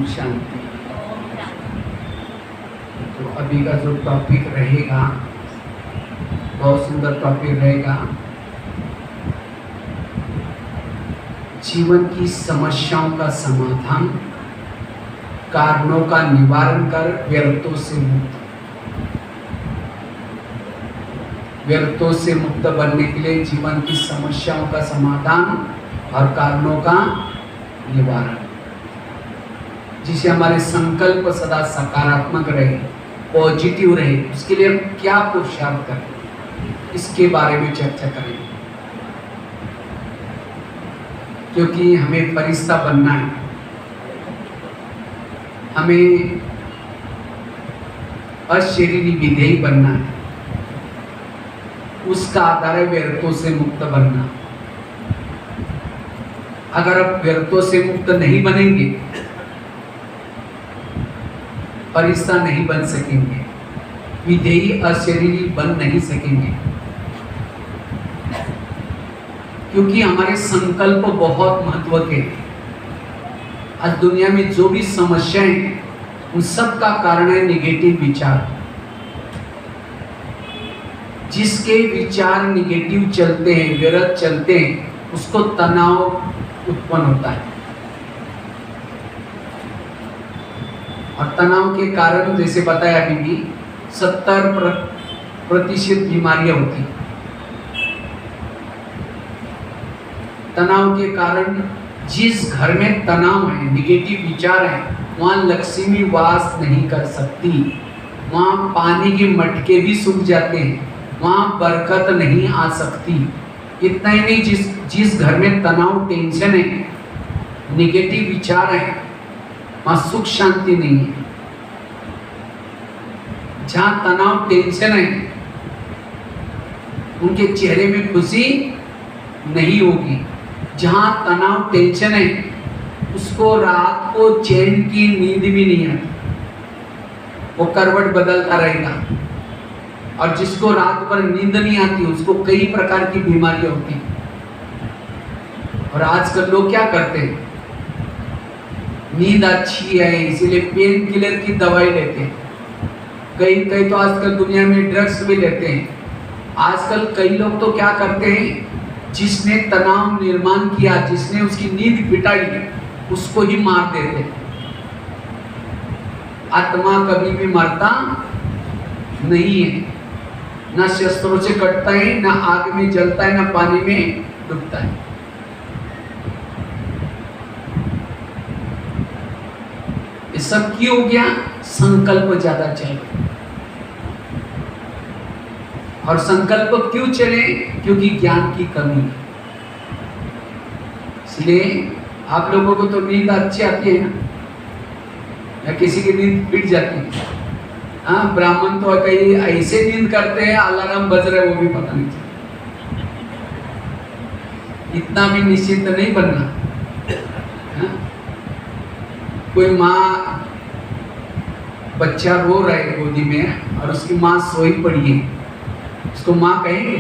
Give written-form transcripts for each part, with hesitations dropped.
शांति। तो अभी का जो टॉपिक रहेगा बहुत सुंदर टॉपिक रहेगा, जीवन की समस्याओं का समाधान, कारणों का निवारण कर व्यर्थों से मुक्त। व्यर्थों से मुक्त बनने के लिए जीवन की समस्याओं का समाधान और कारणों का निवारण, जिसे हमारे संकल्प सदा सकारात्मक रहे, पॉजिटिव रहे, उसके लिए हम क्या पुरुषार्थ करें, इसके बारे में चर्चा करेंगे। क्योंकि हमें फरिश्ता बनना है, हमें अशरीरी विधेयी बनना है, उसका आधार है व्यर्थों से मुक्त बनना। अगर आप व्यर्थों से मुक्त नहीं बनेंगे, फरिश्ता नहीं बन सकेंगे, विधेयी अशरीरी बन नहीं सकेंगे, क्योंकि हमारे संकल्प बहुत महत्व के। आज दुनिया में जो भी समस्याएं उन सब का कारण है निगेटिव विचार। जिसके विचार निगेटिव चलते हैं, विरोध चलते हैं, उसको तनाव उत्पन्न होता है। और तनाव के कारण जैसे बताया अभी भी 70% बीमारियां होती। तनाव के कारण, जिस घर में तनाव है, निगेटिव विचार है, वहाँ लक्ष्मी वास नहीं कर सकती, वहाँ पानी के मटके भी सूख जाते हैं, वहाँ बरकत नहीं आ सकती। इतना ही नहीं, जिस घर में तनाव, टेंशन है, निगेटिव विचार है, वहाँ सुख शांति नहीं है। जहाँ तनाव, टेंशन है, उनके चेहरे में खुशी नहीं होगी। जहाँ तनाव, टेंशन है, उसको रात को चैन की नींद भी नहीं आती, वो करवट बदलता रहेगा। और जिसको रात भर नींद नहीं आती, उसको कई प्रकार की बीमारियां होती। और आजकल लोग क्या करते हैं, नींद अच्छी है इसीलिए पेन किलर की दवाई लेते हैं। कई तो आजकल दुनिया में ड्रग्स भी लेते हैं। आजकल कई लोग तो क्या करते हैं, जिसने तनाव निर्माण किया, जिसने उसकी नींद पिटाई, उसको ही मार देते। आत्मा कभी भी मरता नहीं है, ना शस्त्रों से कटता है, ना आग में जलता है, ना पानी में डूबता है। ये सब क्यों हो गया? संकल्प ज्यादा चले। और संकल्प क्यों चले? क्योंकि ज्ञान की कमी है। इसलिए आप लोगों को तो नींद अच्छी आती है ना, या किसी की नींद पिट जाती है। हाँ, ब्राह्मण तो कई ऐसे नींद करते हैं, अलार्म बज रहे वो भी पता नहीं चलता। इतना भी निश्चिंत नहीं बनना। हाँ? कोई माँ, बच्चा रो रहा है गोदी में और उसकी माँ सोई पड़ी है, उसको माँ कहेंगे?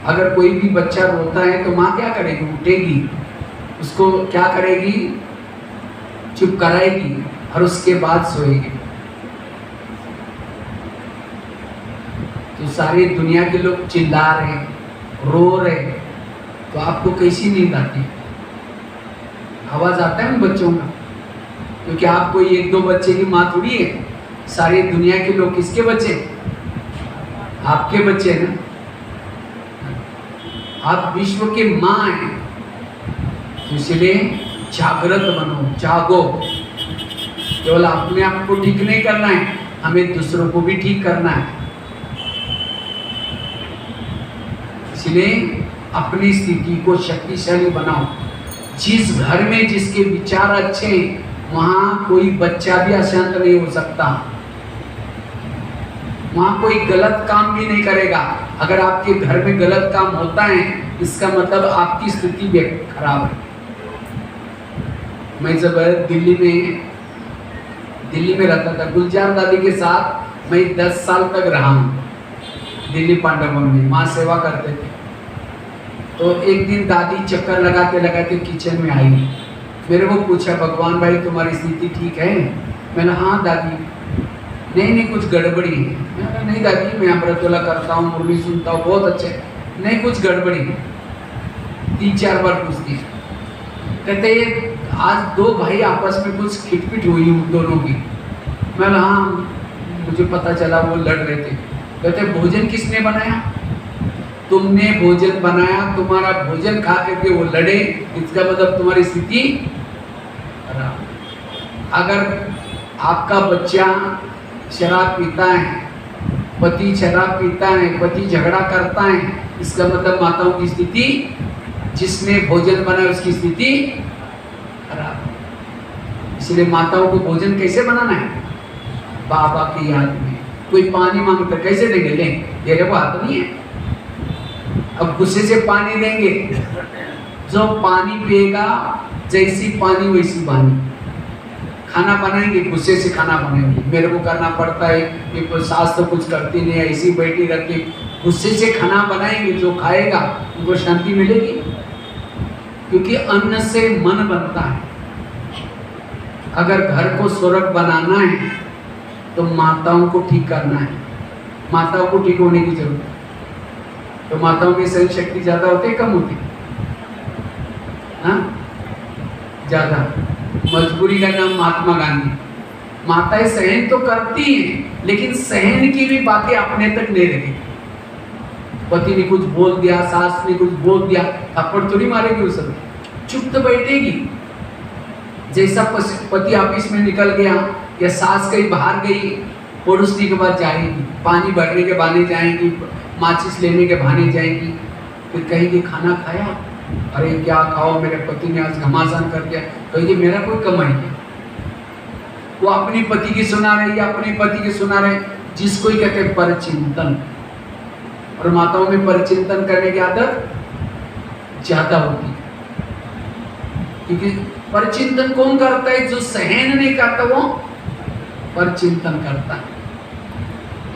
अगर कोई भी बच्चा रोता है तो माँ क्या करेगी? उठेगी, उसको क्या करेगी? चुप कराएगी और उसके बाद सोएगी। तो सारी दुनिया के लोग चिल्ला रहे, रो रहे, तो आपको कैसी नींद आती है? आवाज आता है उन बच्चों का? क्योंकि आप कोई एक दो बच्चे की माँ थोड़ी है। सारी दुनिया के लोग किसके बच्चे? आपके बच्चे हैं ना। आप विश्व के माँ हैं, तो इसलिए जागृत बनो, जागो। केवल अपने आप को ठीक नहीं करना है, हमें दूसरों को भी ठीक करना है। इसलिए अपनी स्थिति को शक्तिशाली बनाओ। जिस घर में जिसके विचार अच्छे हैं, वहाँ कोई बच्चा भी अशांत नहीं हो सकता, वहाँ कोई गलत काम भी नहीं करेगा। अगर आपके घर में गलत काम होता है इसका मतलब आपकी स्थिति भी खराब है। मैं जब दिल्ली में रहता था, गुलजार दादी के साथ मैं 10 साल तक रहा हूँ दिल्ली पांडवों में, वहाँ सेवा करते थे। तो एक दिन दादी चक्कर लगाते लगाते किचन में आई, मेरे को पूछा, भगवान भाई तुम्हारी स्थिति ठीक है? मैंने हाँ दादी। नहीं कुछ गड़बड़ी है। मैंने नहीं दादी, मैं अमृतवेला करता हूँ, मुरली सुनता हूँ, बहुत अच्छे। नहीं कुछ गड़बड़ी है। 3-4 बार पूछती। कहते आज 2 भाई आपस में कुछ खिटपिट हुई दोनों की। मैंने हाँ, मुझे पता चला वो लड़ रहे थे। कहते भोजन किसने बनाया? तुमने भोजन बनाया, तुम्हारा भोजन खा करके वो लड़े, इसका मतलब तुम्हारी स्थिति खराब। अगर आपका बच्चा शराब पीता है, पति शराब पीता है, पति झगड़ा करता है, इसका मतलब माताओं की स्थिति, जिसने भोजन बनाया उसकी स्थिति खराब। इसलिए माताओं को भोजन कैसे बनाना है? बाबा की याद में। कोई पानी मांगता कैसे देंगे? ले तेरे को हाथ नहीं है। अब गुस्से से पानी देंगे, जो पानी पिएगा जैसी पानी वैसी पानी। खाना बनाएंगे, गुस्से से खाना बनाएंगे, मेरे को करना पड़ता है, ये सास तो कुछ करती नहीं है, ऐसी बैठी रहती। गुस्से से खाना बनाएंगे, जो खाएगा उनको शांति मिलेगी, क्योंकि अन्न से मन बनता है। अगर घर को स्वर्ग बनाना है तो माताओं को ठीक करना है, माताओं को ठीक होने की जरूरत है। तो माताओं की सहन शक्ति ज्यादा होती है कम होती है? हाँ ज्यादा। मजबूरी का नाम महात्मा गांधी। माताएं सहन तो करती हैं, लेकिन सहन की भी बातें अपने तक नहीं रखेगी। पति ने कुछ बोल दिया, सास ने कुछ बोल दिया, थप्पड़ थोड़ी मारेगी उस समय, चुप तो बैठेगी। जैसा पति ऑफिस में निकल गया या सास कहीं बाहर गई, पड़ोसनी के बाद जाएगी, पानी भरने के बहाने जाएंगी, माचिस लेने के बहाने जाएंगी, फिर कहेगी खाना खाया? अरे क्या खाओ, मेरे पति ने आज घमासान कर दिया। कहेगी मेरा कोई कमाई है। वो अपनी पति की सुना रही, अपने पति की सुना रहे, जिसको ही कहते हैं परचिंतन। और माताओं में परचिंतन करने की आदत ज्यादा होती है, क्योंकि परचिंतन कौन करता है? जो सहन नहीं करता वो परचिंतन करता है।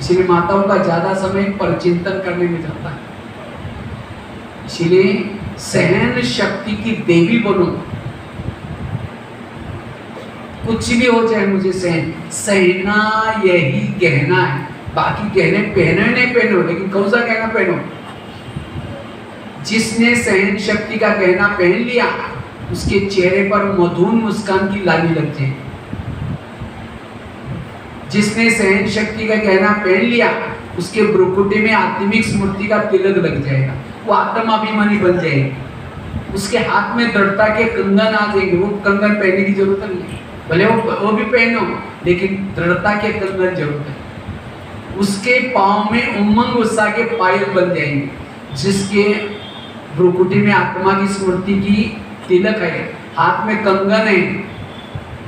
इसलिए माताओं का ज्यादा समय परचिंतन करने में जाता है। इसलिए सहन शक्ति की देवी बनो। कुछ भी हो जाए मुझे सहना यही गहना है। बाकी गहने पहने नहीं पहनो, लेकिन कौन सा गहना पहनो? जिसने सहन शक्ति का गहना पहन लिया उसके चेहरे पर मधुर मुस्कान की लाली लग जाए। जिसने सहन शक्ति का गहना पहन लिया उसके भ्रुकुटी में आत्मिक स्मृति का तिलक लग जाएगा, वो आत्माभिमानी बन जाएगी। उसके हाथ में दृढ़ता के कंगन आ जाएंगे। वो कंगन पहनने की जरूरत नहीं है, भले वो भी पहनो, लेकिन दृढ़ता के कंगन जरूरत है। उसके पाँव में उमंग उत्साह के पायल बन जाएंगे। जिसके भ्रुकुटी में आत्मा की स्मृति की तिलक है, हाथ में कंगन है,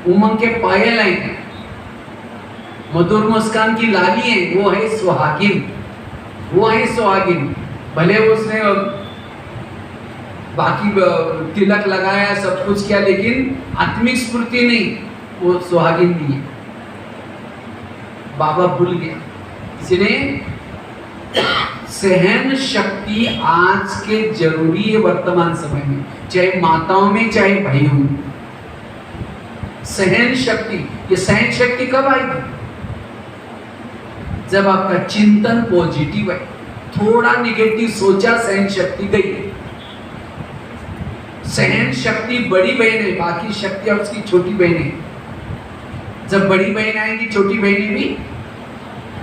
उमंग के पायल है, मधुर मुस्कान की लाली है, वो है सुहागिन। वो है सुहागिन। भले उसने बाकी तिलक लगाया, सब कुछ किया, लेकिन आत्मिक स्फूर्ति नहीं, वो सुहागिन नहीं है। बाबा भूल गया। इसलिए सहन शक्ति आज के जरूरी है वर्तमान समय में, चाहे माताओं में चाहे भाइयों में। सहन शक्ति, ये सहन शक्ति कब आएगी? जब आपका चिंतन पॉजिटिव है। थोड़ा निगेटिव सोचा, सहन शक्ति गई। सहन शक्ति बड़ी बहन है, बाकी शक्तियां उसकी छोटी बहन है। जब बड़ी बहन आएंगी छोटी बहनें भी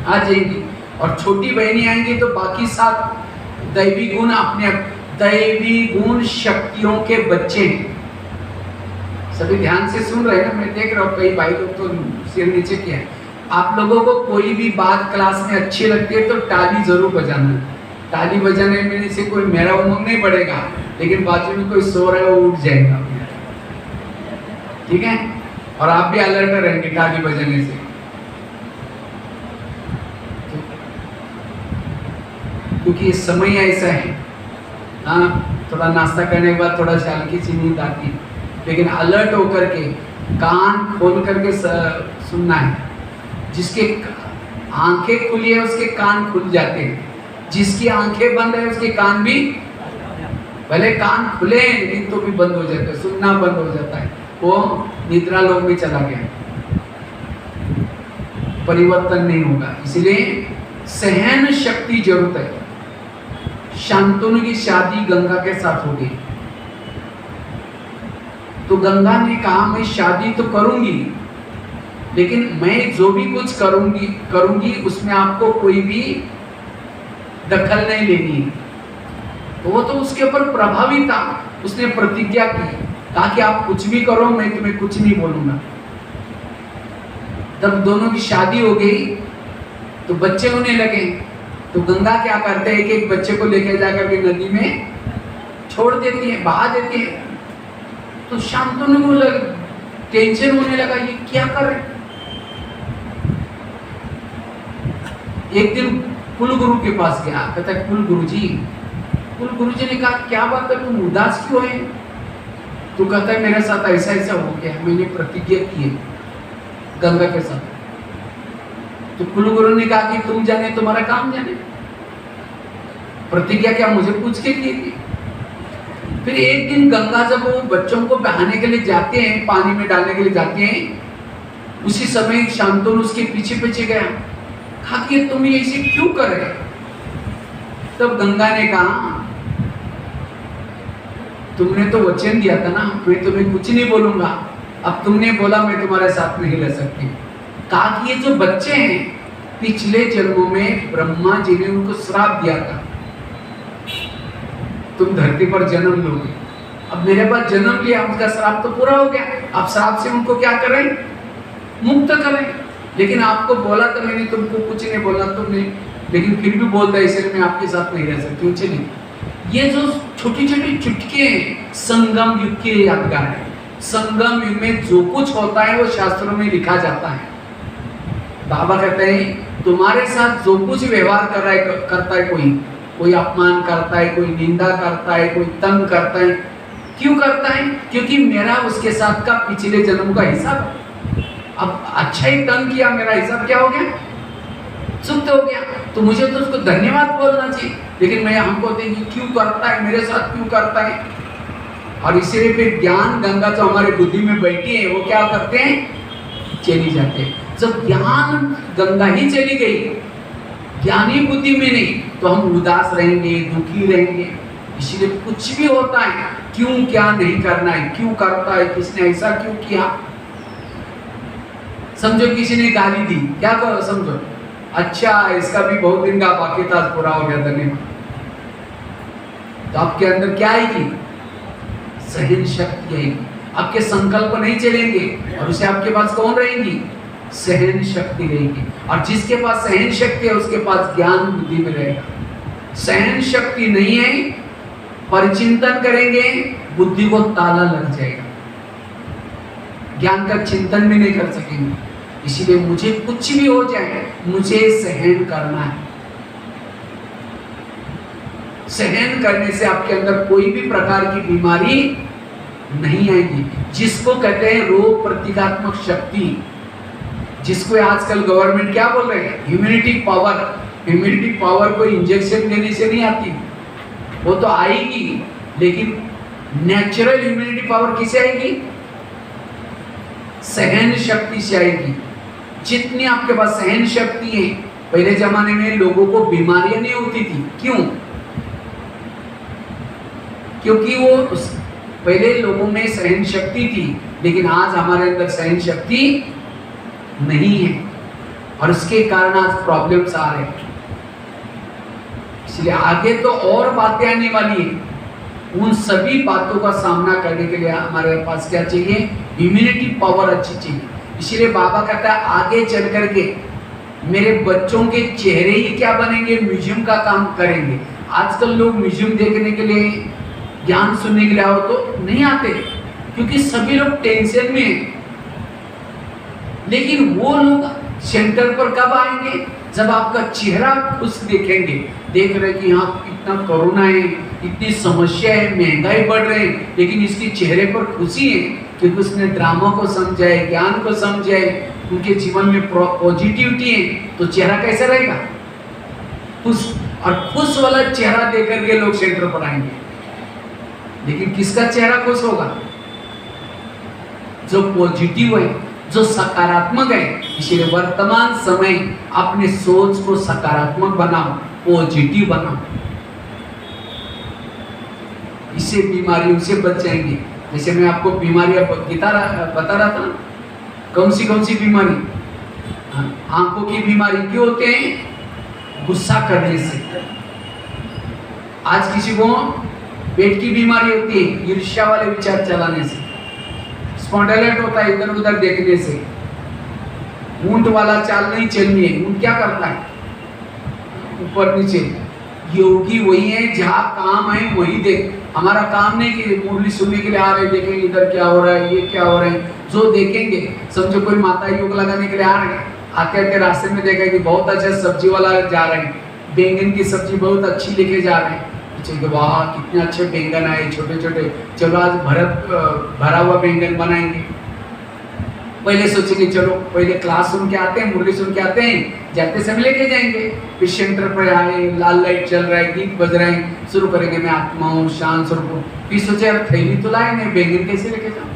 आ जाएंगी, और छोटी बहनें आएंगी तो बाकी 7 दैवी गुण अपने दैवी गुण शक्तियों के बच्चे हैं। सभी ध्यान से सुन रहे हैं ना? मैं देख रहा हूँ कई भाई लोग तो सिर नीचे किया है। आप लोगों को कोई भी बात क्लास में अच्छी लगती है तो ताली जरूर बजाना। ताली बजाने में से कोई मेरा उमंग नहीं बढ़ेगा, लेकिन बाजू में कोई सो रहा है वो उठ जाएगा, ठीक है? और आप भी अलर्ट रहेंगे ताली बजाने से। क्योंकि ये समय ऐसा है। हाँ, थोड़ा नाश्ता करने के बाद थोड़ा सी हल्की सी नींद आती है, लेकिन अलर्ट होकर के कान खोल करके सुनना है। जिसके आंखें खुली है उसके कान खुल जाते हैं, जिसकी आंखें बंद है उसके कान भी, भले कान खुले हैं लेकिन तो भी बंद हो जाते हैं, सुनना बंद हो जाता है, वो निद्रा लोक में चला गया, परिवर्तन नहीं होगा। इसलिए सहन शक्ति जरूरत है। शांतनु की शादी गंगा के साथ हो गई, तो गंगा ने कहा मैं शादी तो करूंगी, लेकिन मैं जो भी कुछ करूंगी उसमें आपको कोई भी दखल नहीं लेनी है। तो वो तो उसके ऊपर प्रभावी था, उसने प्रतिज्ञा की, कहा कि आप कुछ भी करो मैं तुम्हें कुछ नहीं बोलूंगा। तब दोनों की शादी हो गई तो बच्चे होने लगे, तो गंगा क्या करते हैं, एक बच्चे को लेकर जाकर के नदी में छोड़ देती है, बहा देती है। तो शांतनु को टेंशन होने लगा, ये क्या कर रहे। एक दिन कुल गुरु के पास गया, कहता है कुल गुरु जी ने कहा क्या बात है, तुम उदास क्यों है। तो कहता है मेरे साथ ऐसा ऐसा हो गया, मैंने प्रतिज्ञा की है गंगा के साथ। तो कुल गुरु ने कहा कि तुम जाने तुम्हारा काम जाने, प्रतिज्ञा क्या मुझे पूछ के की थी। फिर एक दिन गंगा जब वो बच्चों को बहाने के लिए जाते हैं, पानी में डालने के लिए जाते हैं, उसी समय शांतनु उसके पीछे पीछे गया, कहा कि तुम ये ऐसे क्यों कर रहे। तब गंगा ने कहा तुमने तो वचन दिया था ना, मैं तुम्हें कुछ नहीं बोलूंगा, अब तुमने बोला मैं तुम्हारे साथ नहीं रह सकती। कहा कि ये जो बच्चे हैं पिछले जन्मों में ब्रह्मा जी ने उनको श्राप दिया था, तुम धरती पर जन्म लोगे। अब मेरे पास जन्म लिया, उनका श्राप तो पूरा हो गया, अब श्राप से उनको क्या करें, मुक्त करें। लेकिन आपको बोला तो मैंने तुमको कुछ नहीं बोला तुमने, लेकिन फिर भी बोलता है इसलिए मैं आपके साथ नहीं रह सकती। चलिए, ये जो छोटी छोटी चुटके हैं संगम युग के यादगार है। संगम युग में जो कुछ होता है वो शास्त्रों में लिखा जाता है। बाबा कहते हैं तुम्हारे साथ जो कुछ व्यवहार करता है कोई अपमान करता है, कोई निंदा करता है, कोई तंग करता है, क्यों करता है, क्योंकि मेरा उसके साथ का पिछले जन्म का हिसाब। अब अच्छा ही तंग किया, मेरा हिसाब क्या हो गया, सुप्त हो गया, तो मुझे तो उसको धन्यवाद बोलना चाहिए। लेकिन मैं हमको देखिए क्यों करता है, मेरे साथ क्यों करता है। और इसीलिए फिर ज्ञान गंगा जो हमारे बुद्धि में बैठी है वो क्या करते हैं, चली जाते हैं। जब ज्ञान गंगा ही चली गई, ज्ञानी बुद्धि में नहीं, तो हम उदास रहेंगे, दुखी रहेंगे। इसलिए कुछ भी होता है क्यों क्या नहीं करना है, क्यों करता है, किसने ऐसा क्यों किया। समझो किसी ने गाली दी, क्या करो समझो, अच्छा इसका भी बहुत दिन का बाकी था, पूरा हो गया, धन्यवाद। तो आपके अंदर क्या आएगी, सहन शक्ति आएगी। आपके संकल्प नहीं चलेंगे और उसे आपके पास कौन रहेंगी, सहन शक्ति रहेगी। और जिसके पास सहन शक्ति है उसके पास ज्ञान बुद्धि में रहेगा। सहन शक्ति नहीं है, परिचिंतन करेंगे बुद्धि को ताला लग जाएगा, ज्ञान का चिंतन भी नहीं कर सकेंगे। इसीलिए मुझे कुछ भी हो जाए मुझे सहन करना है। सहन करने से आपके अंदर कोई भी प्रकार की बीमारी नहीं आएगी, जिसको कहते हैं रोग प्रतिकात्मक शक्ति, जिसको आजकल गवर्नमेंट क्या बोल रहे हैं, इम्यूनिटी पावर। इम्यूनिटी पावर कोई इंजेक्शन देने से नहीं आती, वो तो आएगी, लेकिन नेचुरल इम्यूनिटी पावर किसे आएगी, सहन शक्ति से आएगी। जितनी आपके पास सहन शक्ति है, पहले जमाने में लोगों को बीमारियां नहीं होती थी, क्यों, क्योंकि वो पहले लोगों में सहन शक्ति थी, लेकिन आज हमारे अंदर सहन शक्ति नहीं है और उसके कारण आज प्रॉब्लम्स आ रहे हैं। इसलिए आगे तो और बातें आने वाली है, उन सभी बातों का सामना करने के लिए हमारे पास क्या चाहिए, इम्यूनिटी पावर अच्छी चाहिए। इसलिए बाबा कहता है आगे चल करके मेरे बच्चों के चेहरे ही क्या बनेंगे, म्यूजियम का काम करेंगे। आजकल लोग म्यूजियम देखने के लिए, ज्ञान सुनने के लिए आओ तो नहीं आते, क्योंकि सभी लोग टेंशन में हैं। लेकिन वो लोग सेंटर पर कब आएंगे, जब आपका चेहरा खुश देखेंगे, देख रहे कि यहाँ इतना कोरोना है, इतनी समस्या है, महंगाई बढ़ रही है, लेकिन इसके चेहरे पर खुशी है क्योंकि उसने ड्रामा को समझा है, ज्ञान को समझा है, उनके जीवन में पॉजिटिविटी है, तो चेहरा कैसा रहेगा? खुश। और खुश वाला चेहरा देख करके लोग सेंटर पर आएंगे। लेकिन किसका चेहरा खुश होगा? जो पॉजिटिव है, जो सकारात्मक है। इसलिए वर्तमान समय अपने सोच को सकारात्मक बनाओ, पॉजिटिव बनाओ, इससे बीमारियों से बच जाएंगे। जैसे मैं आपको बीमारियां बता रहा था, कौन सी बीमारी? आंखों की बीमारी क्यों होते हैं? गुस्सा करने से। आज किसी को पेट की बीमारी होती है ईर्ष्या वाले विचार चलाने से। स्पॉन्डिलाइट होता है इधर उधर देखने से। ऊंट वाला चाल नहीं चलनी है। ऊंट क्या करता है? ऊपर नीचे। योगी वही है जहाँ काम है वही देख। हमारा काम नहीं कि मुरली सुनने के लिए आ रहे देखेंगे इधर क्या हो रहा है, ये क्या हो रहा है। जो देखेंगे, समझो कोई माता योग लगाने के लिए आ रहे हैं, आते आते रास्ते में देखा कि बहुत अच्छा सब्जी वाला जा रहे हैं, बैंगन की सब्जी बहुत अच्छी लेके जा रहे हैं। तो वाह कितने अच्छे बैंगन आए, छोटे छोटे, चलो आज भरा हुआ बैंगन बनाएंगे। पहले सोचेंगे चलो पहले क्लास सुन के आते हैं, मुरली सुन के आते हैं, जाते समय लेके जाएंगे। फिर सेंटर पर आए, लाल लाइट चल रहा है, गीत बज रहे हैं, शुरू करेंगे मैं आत्मा हूँ, शांत स्वरूप हूँ। फिर सोचे यार थैली तो लाए नहीं, बैंगन कैसे लेके जाऊँ?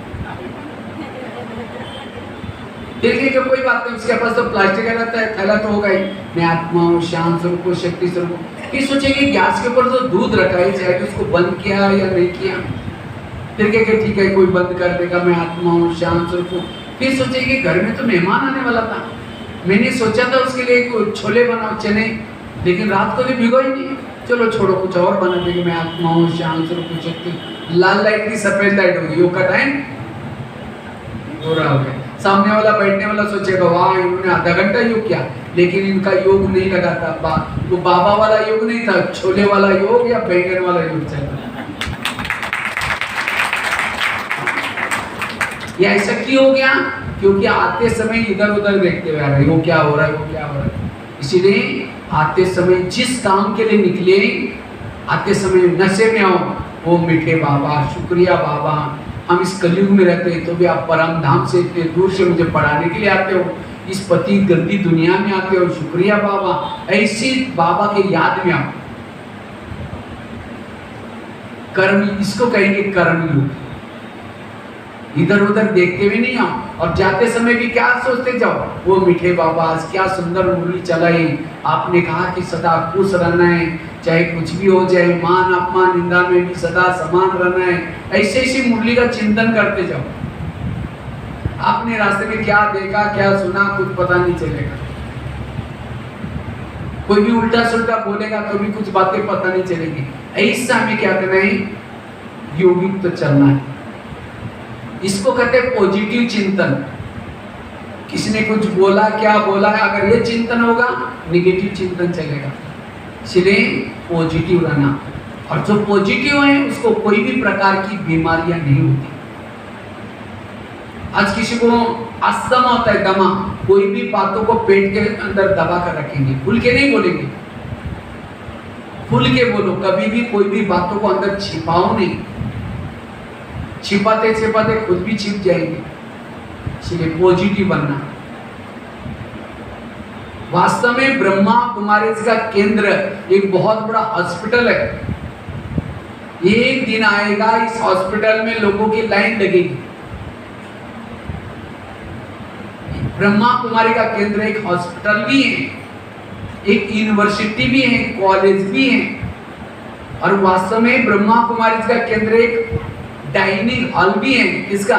देखिए कि कोई बात नहीं, उसके पास तो प्लास्टिक रहता है, थैला तो होगा ही। मैं आत्मा हूँ, शांत स्वरूप हूँ, शक्ति स्वरूप हूँ। फिर सोचेंगे गैस के ऊपर जो दूध रखा है चाहे तो उसको बंद किया या नहीं किया। फिर कहेंगे ठीक है कोई बंद कर देगा, मैं आत्मा हूँ, शांत स्वरूप हूँ। फिर सोचेंगे घर में तो मेहमान आने वाला था, मैंने सोचा था उसके लिए छोले बनाओ, चने, लेकिन रात को भी भिगो ही नहीं, चलो छोड़ो कुछ और बना देंगे। मैं आत्मा हूँ, शांत स्वरूप हूँ, शक्ति। लाल लाइट की सफेद लाइट होगी, योग का टाइम हो रहा होगा। सामने वाला बैठने वाला सोचेगा वाह इन्होंने आधा घंटा योग किया, लेकिन इनका योग नहीं लगा था। वो बाबा वाला योग नहीं था, छोले वाला योग या बैंगन वाला योग चल रहा। ये ऐसा क्यों हो गया? क्योंकि आते समय इधर उधर देखते हुए आ रहे, वो क्या हो रहा है, वो क्या हो रहा है। इसीलिए आते समय जिस काम के लिए निकले, आते समय नशे में आओ, वो मीठे बाबा, शुक्रिया बाबा, हम इस कलयुग में रहते हैं तो भी आप परम धाम से इतने दूर से मुझे पढ़ाने के लिए आते हो, इस पति गंदी दुनिया में आते हो, शुक्रिया बाबा। ऐसी बाबा के याद में आओ। कर्म, इसको कहेंगे कर्मयोग। इधर उधर देखते हुए नहीं आओ, और जाते समय भी क्या सोचते जाओ, वो मीठे बाबा आज क्या सुंदर मुरली चलाई, आपने कहा कि सदा खुश रहना है, चाहे कुछ भी हो जाए, मान अपमान निंदा में भी सदा समान रहना है। ऐसे ऐसी मुरली का चिंतन करते जाओ। आपने रास्ते में क्या देखा, क्या सुना, कुछ पता नहीं चलेगा। कोई भी उल्टा सुल्टा बोलेगा तो भी कुछ बातें पता नहीं चलेगी। ऐसा हमें क्या करना है? योगिक तो चलना है। इसको कहते हैं पॉजिटिव चिंतन। किसी ने कुछ बोला, क्या बोला, अगर ये चिंतन होगा निगेटिव चिंतन चलेगा। इसलिए पॉजिटिव रहना, और जो पॉजिटिव है उसको कोई भी प्रकार की बीमारियां नहीं होती। आज किसी को अस्थमा होता है, दमा, कोई भी बातों को पेट के अंदर दबा कर रखेंगे, खुल के नहीं बोलेंगे। खुल के बोलो, कभी भी कोई भी बातों को अंदर छिपाओ नहीं। छिपाते छिपाते खुद भी छिप जाएंगे। इसलिए पॉजिटिव बनना। वास्तव में ब्रह्मा कुमारीज का केंद्र एक बहुत बड़ा हॉस्पिटल है। एक दिन आएगा इस हॉस्पिटल में लोगों की लाइन लगेगी। ब्रह्मा कुमारी का केंद्र एक हॉस्पिटल भी है, एक यूनिवर्सिटी भी है, कॉलेज भी है, और वास्तव में ब्रह्मा कुमारीज का केंद्र एक डाइनिंग हॉल भी है। किसका?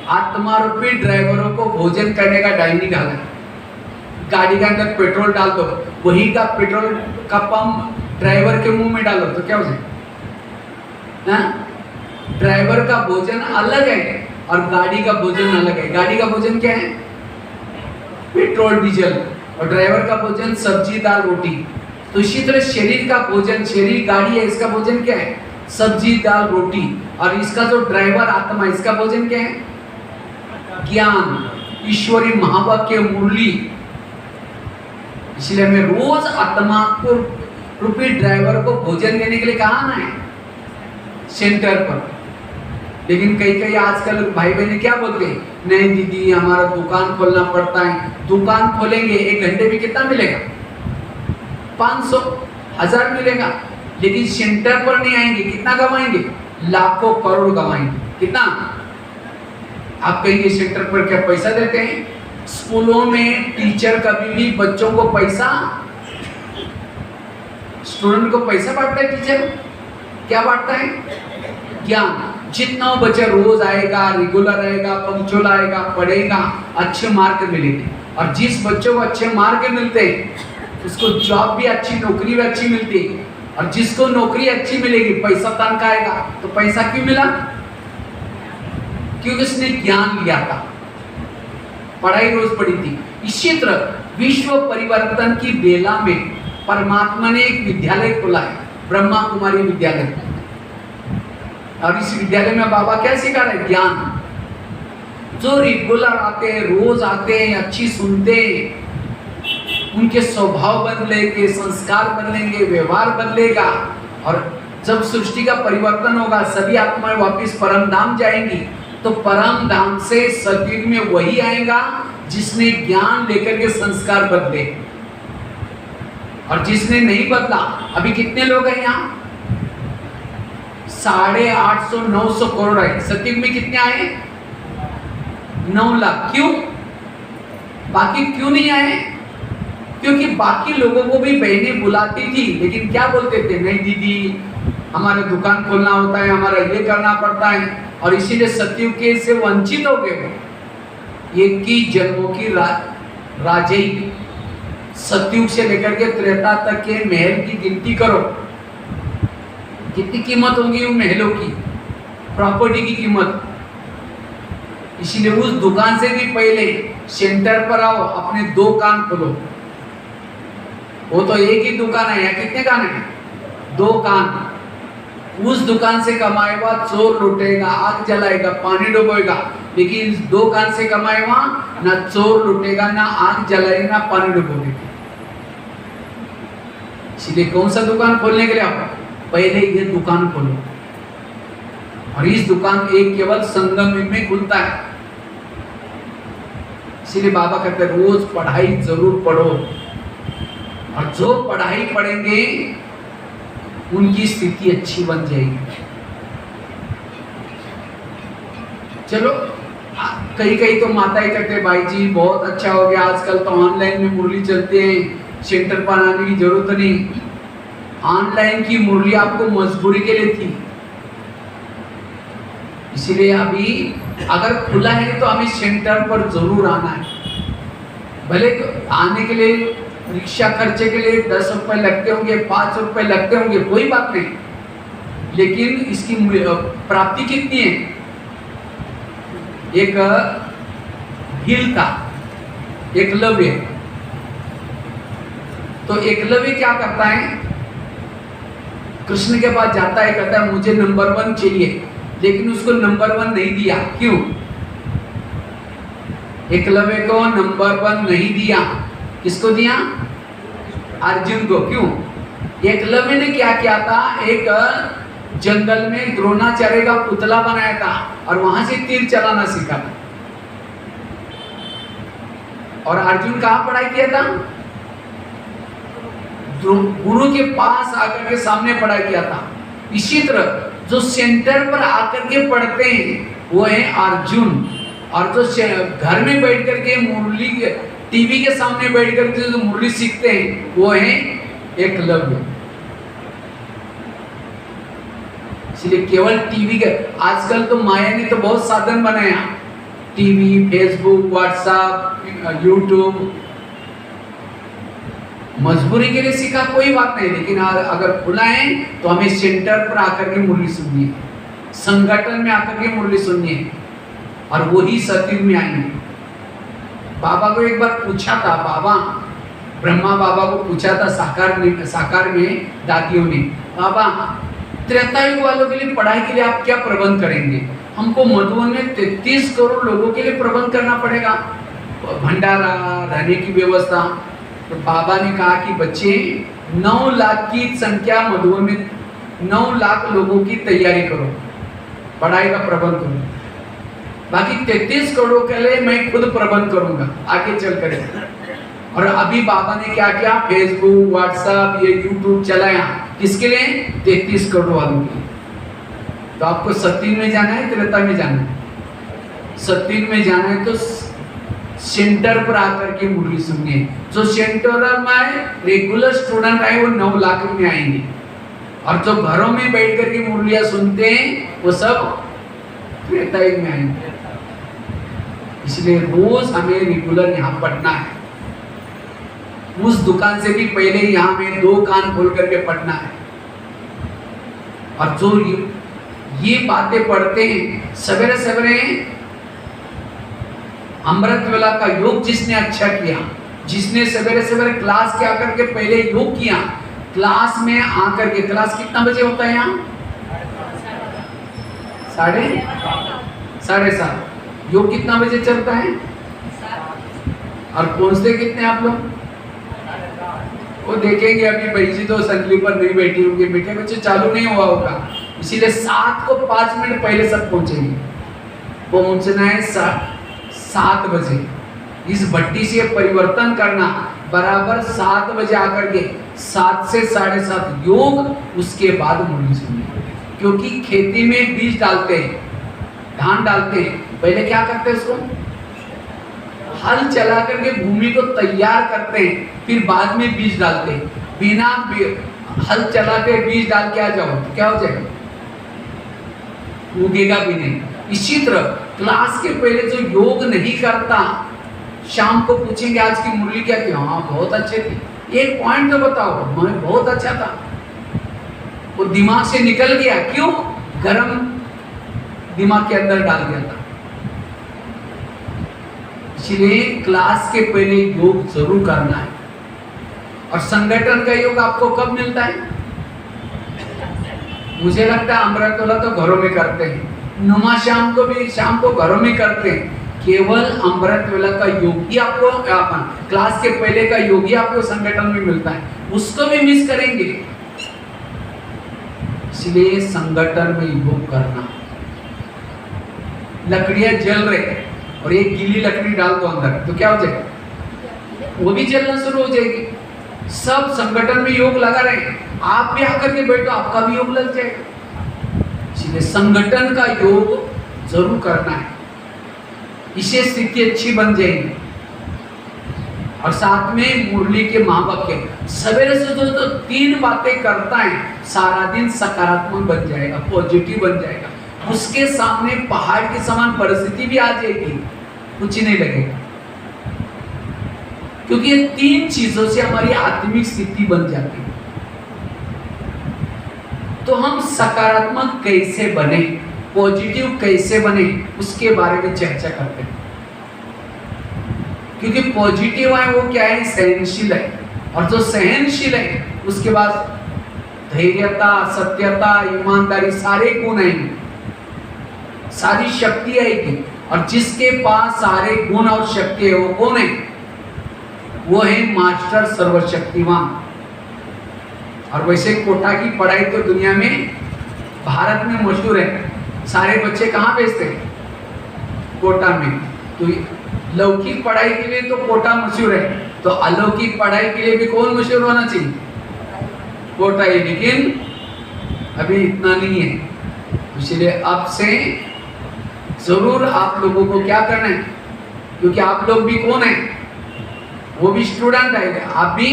आत्मा रूपी ड्राइवरों को भोजन करने का डाइनिंग हॉल है। गाड़ी के अंदर पेट्रोल डाल दो, वही का पेट्रोल का पंप ड्राइवर के मुंह में डालो तो क्या हो जाए? ड्राइवर का भोजन अलग है और गाड़ी का भोजन अलग है। गाड़ी का भोजन क्या है? पेट्रोल डीजल, और ड्राइवर का भोजन सब्जी दाल रोटी। तो इसी तरह शरीर का भोजन, शरीर गाड़ी है, इसका भोजन क्या है? सब्जी दाल रोटी। और इसका जो ड्राइवर आत्मा, इसका भोजन क्या है? ज्ञान, ईश्वरी महावाक्य, मुरली। इसलिए हमें रोज आत्मा को रूपी ड्राइवर को भोजन देने के लिए कहाँ आना है? सेंटर पर। लेकिन कई कई आजकल भाई बहन क्या बोलते हैं, नहीं दीदी हमारा दुकान खोलना पड़ता है। दुकान खोलेंगे 1 घंटे में कितना मिलेगा? 500 1000 मिलेगा। लेकिन सेंटर पर नहीं आएंगे, कितना गवाएंगे? लाखों करोड़ गवाएंगे। कितना? आप कहेंगे सेंटर पर क्या पैसा देते हैं? स्कूलों में टीचर कभी भी बच्चों को पैसा, स्टूडेंट को पैसा बांटता है टीचर? क्या बांटता है? ज्ञान। जितना बच्चा रोज आएगा, रेगुलर आएगा, पंक्चुअल आएगा, पढ़ेगा, अच्छे मार्क मिलेंगे। और जिस बच्चों को अच्छे मार्क मिलते हैं उसको जॉब भी अच्छी, नौकरी भी अच्छी मिलती है। और जिसको नौकरी अच्छी मिलेगी, पैसा तनखा आएगा। तो पैसा क्यों मिला? क्योंकि उसने ज्ञान लिया था, पढ़ाई रोज पढ़ी थी। इसी तरह विश्व परिवर्तन की बेला में परमात्मा ने एक विद्यालय खोला है, ब्रह्मा कुमारी विद्यालय। और इस विद्यालय में बाबा क्या सिखा रहे? ज्ञान। जो रेगुलर आते हैं, रोज आते हैं, अच्छी सुनते हैं, उनके स्वभाव बदलेंगे, संस्कार बदलेंगे, व्यवहार बदलेगा। और जब सृष्टि का परिवर्तन होगा, सभी आत्माएं वापस परम धाम जाएंगी। तो परम धाम से सतयुग में वही आएगा जिसने ज्ञान लेकर के संस्कार बदले। और जिसने नहीं बदला, अभी कितने लोग हैं यहाँ? 850-900 करोड़ आए। सतयुग में कितने आए? 9 लाख। क्यों? बाकी क्यों नहीं आए? क्योंकि बाकी लोगों को भी बहनें बुलाती थी, लेकिन क्या बोलते थे? नहीं दीदी हमारे दुकान खोलना होता है, हमारा ये करना पड़ता है। और इसीलिए सतयुग के से वंचित हो गए। 21 जन्मों की राजई, सतयुग से लेकर के त्रेता तक के महल की गिनती करो, कितनी कीमत होगी उन महलों की, प्रॉपर्टी की कीमत। इसीलिए उस दुकान से भी पहले सेंटर पर आओ, अपने 2 कान खोलो। वो तो एक ही दुकान है, या कितने कान है? 2 कान। उस दुकान से कमाएगा, चोर लुटेगा, आग जलाएगा, पानी डुबोएगा। लेकिन 2 कान से कमाएगा, ना चोर लुटेगा, ना आग जलाएगा, ना पानी डुबोएगा। इसलिए कौन सा दुकान खोलने के लिए आप पहले ये दुकान खोलो। और इस दुकान एक केवल संगम में खुलता है। इसीलिए बाबा कहते हैं रोज पढ़ाई जरूर पढ़ो। और जो पढ़ाई पढ़ेंगे उनकी स्थिति अच्छी बन जाएगी। चलो, कई तो माताएं कहते हैं भाई जी बहुत अच्छा हो गया, आजकल तो ऑनलाइन में मुरली चलते हैं, सेंटर पर आने की जरूरत नहीं। ऑनलाइन की मुरली आपको मजबूरी के लिए थी। इसीलिए अभी अगर खुला है तो हमें सेंटर पर जरूर आना है। भले आने के लिए रिक्शा खर्चे के लिए 10 रुपए लगते होंगे, 5 रुपए लगते होंगे, कोई बात नहीं, लेकिन इसकी प्राप्ति कितनी है? एक भील था, एकलव्य। तो एकलव्य क्या करता है? कृष्ण के पास जाता है, कहता है मुझे नंबर 1 चाहिए, लेकिन उसको नंबर 1 नहीं दिया। क्यों? एकलव्य को नंबर 1 नहीं दिया। किसको दिया? अर्जुन को। क्यों? एकलव्य ने क्या किया था? एक जंगल में द्रोणाचार्य का पुतला बनाया था और वहां से तीर चलाना सीखा था। और अर्जुन कहाँ पढ़ाई किया था? गुरु के पास आकर के सामने पढ़ाई किया था। इसी तरह जो सेंटर पर आकर के पढ़ते हैं वो है अर्जुन। और जो घर में बैठ करके मुरली, टीवी के सामने बैठ करके जो मुरली सीखते हैं वो है एकलव्य। इसलिए केवल टीवी के, आजकल तो माया ने तो बहुत साधन बनाया, टीवी, फेसबुक, व्हाट्सएप, यूट्यूब। मजबूरी के लिए सीखा कोई बात नहीं, लेकिन अगर खुला है तो हमें सेंटर पर आकर के मुरली सुननी है, संगठन में आकर के मुरली सुननी है, और वही सतयुग में आएंगे। बाबा को एक बार पूछा था, बाबा ब्रह्मा बाबा को पूछा था साकार में दादियों ने, बाबा त्रेता युग वालों के लिए पढ़ाई के लिए आप क्या प्रबंध करेंगे? हमको मधुबन में 33 करोड़ लोगों के लिए प्रबंध करना पड़ेगा, भंडारा, रहने की व्यवस्था। तो बाबा ने कहा कि बच्चे 9 लाख की संख्या मधुबन में 9 लाख लोगों की तैयारी करो, पढ़ाई का प्रबंध करो, बाकी 33 करोड़ के लिए मैं खुद प्रबंध करूंगा आगे चल कर। और अभी बाबा ने क्या किया, फेसबुक, व्हाट्सएप, ये यूट्यूब चलाया, किसके लिए? 33 करोड़ वालों के लिए। तो आपको सत्युग में जाना है, त्रेता में जाना है? सत्युग में जाना है तो सेंटर पर आकर के मुरली सुनिए। जो सेंटर में रेगुलर स्टूडेंट आए वो 9 लाख में आएंगे, और जो घरों में बैठ कर के मुरलियां सुनते हैं वो सब त्रेता युग में आएंगे। इसलिए रोज हमें रेगुलर यहाँ पढ़ना है। उस दुकान से भी पहले यहाँ में 2 कान खोल करके पढ़ना है। और जो ये बातें पढ़ते हैं सवेरे सवेरे, अमृत वेला का योग जिसने अच्छा किया, जिसने सवेरे सवेरे क्लास के आकर के पहले योग किया, क्लास में आकर के, क्लास कितना बजे होता है यहाँ? 7:30। योग कितना बजे चलता है? और पहुंचते कितने आप लोग? वो देखेंगे अभी भाई तो संकली पर नहीं बैठी होंगे, बेटे बच्चे चालू नहीं हुआ होगा, इसीलिए 7 को 5 मिनट पहले सब पहुंचेंगे। पहुंचना है 7 बजे। इस भट्टी से परिवर्तन करना, बराबर 7 बजे आकर के 7 से 7:30 योग, उसके बाद मुरली सुनिए। क्योंकि खेती में बीज डालते हैं, धान डालते हैं, पहले क्या करते हैं? उसको हल चला करके भूमि को तैयार करते हैं, फिर बाद में बीज डालते हैं। बिना हल चला के बीज डाल के आ जाओ तो क्या हो जाएगा? उगेगा भी नहीं। इसी तरह क्लास के पहले जो योग नहीं करता, शाम को पूछेंगे आज की मुरली क्या थी? हाँ बहुत अच्छे थी, एक पॉइंट तो बताओ, मैं बहुत अच्छा था, वो दिमाग से निकल गया। क्यों? गरम दिमाग के अंदर डाल दिया था। इसलिए क्लास के पहले योग जरूर करना है। और संगठन का योग आपको कब मिलता है? मुझे लगता है अमृत वेला तो घरों में करते हैं, नुमा शाम को भी शाम को घरों में करते हैं। केवल अमृत वेला का योग ही आपको, क्लास के पहले का योग ही आपको संगठन में मिलता है, उसको भी मिस करेंगे। इसलिए संगठन में योग करना। लकड़ियां जल रहे और एक गीली लकड़ी डाल दो अंदर तो क्या हो जाएगा? वो भी जलना शुरू हो जाएगी। सब संगठन में योग लगा रहे हैं, आप भी आकर के बैठो, आपका भी योग लग जाएगा। इसलिए संगठन का योग जरूर करना है, इससे स्थिति अच्छी बन जाएगी। और साथ में मुरली के महावाक्य, सवेरे से जो 3 बातें करता है, सारा दिन सकारात्मक बन जाएगा, पॉजिटिव बन जाएगा। उसके सामने पहाड़ के समान परिस्थिति भी आ जाएगी, कुछ नहीं लगेगा। क्योंकि ये 3 चीजों से हमारी आत्मिक स्थिति बन जाती है। तो हम सकारात्मक कैसे बने, पॉजिटिव कैसे बने, उसके बारे में चर्चा करते हैं। क्योंकि पॉजिटिव है वो क्या है? सहनशील है। और जो सहनशील है उसके बाद धैर्यता, सत्यता, ईमानदारी, सारे गुण आएंगे, सारी शक्ति आएगी। और जिसके पास सारे गुण और शक्ति है वो कौन है? वो है मास्टर सर्वशक्तिमान। और वैसे कोटा की पढ़ाई तो दुनिया में, भारत में मशहूर है। सारे बच्चे कहाँ भेजते हैं? कोटा में। तो लौकिक पढ़ाई के लिए तो कोटा मशहूर है, तो अलौकिक पढ़ाई के लिए भी कौन मशहूर होना चाहिए? कोटा ही। लेकिन अभी इतना नहीं है। इसलिए अब से जरूर आप लोगों को क्या करना है? क्योंकि आप लोग भी कौन है? वो भी स्टूडेंट है, आप भी,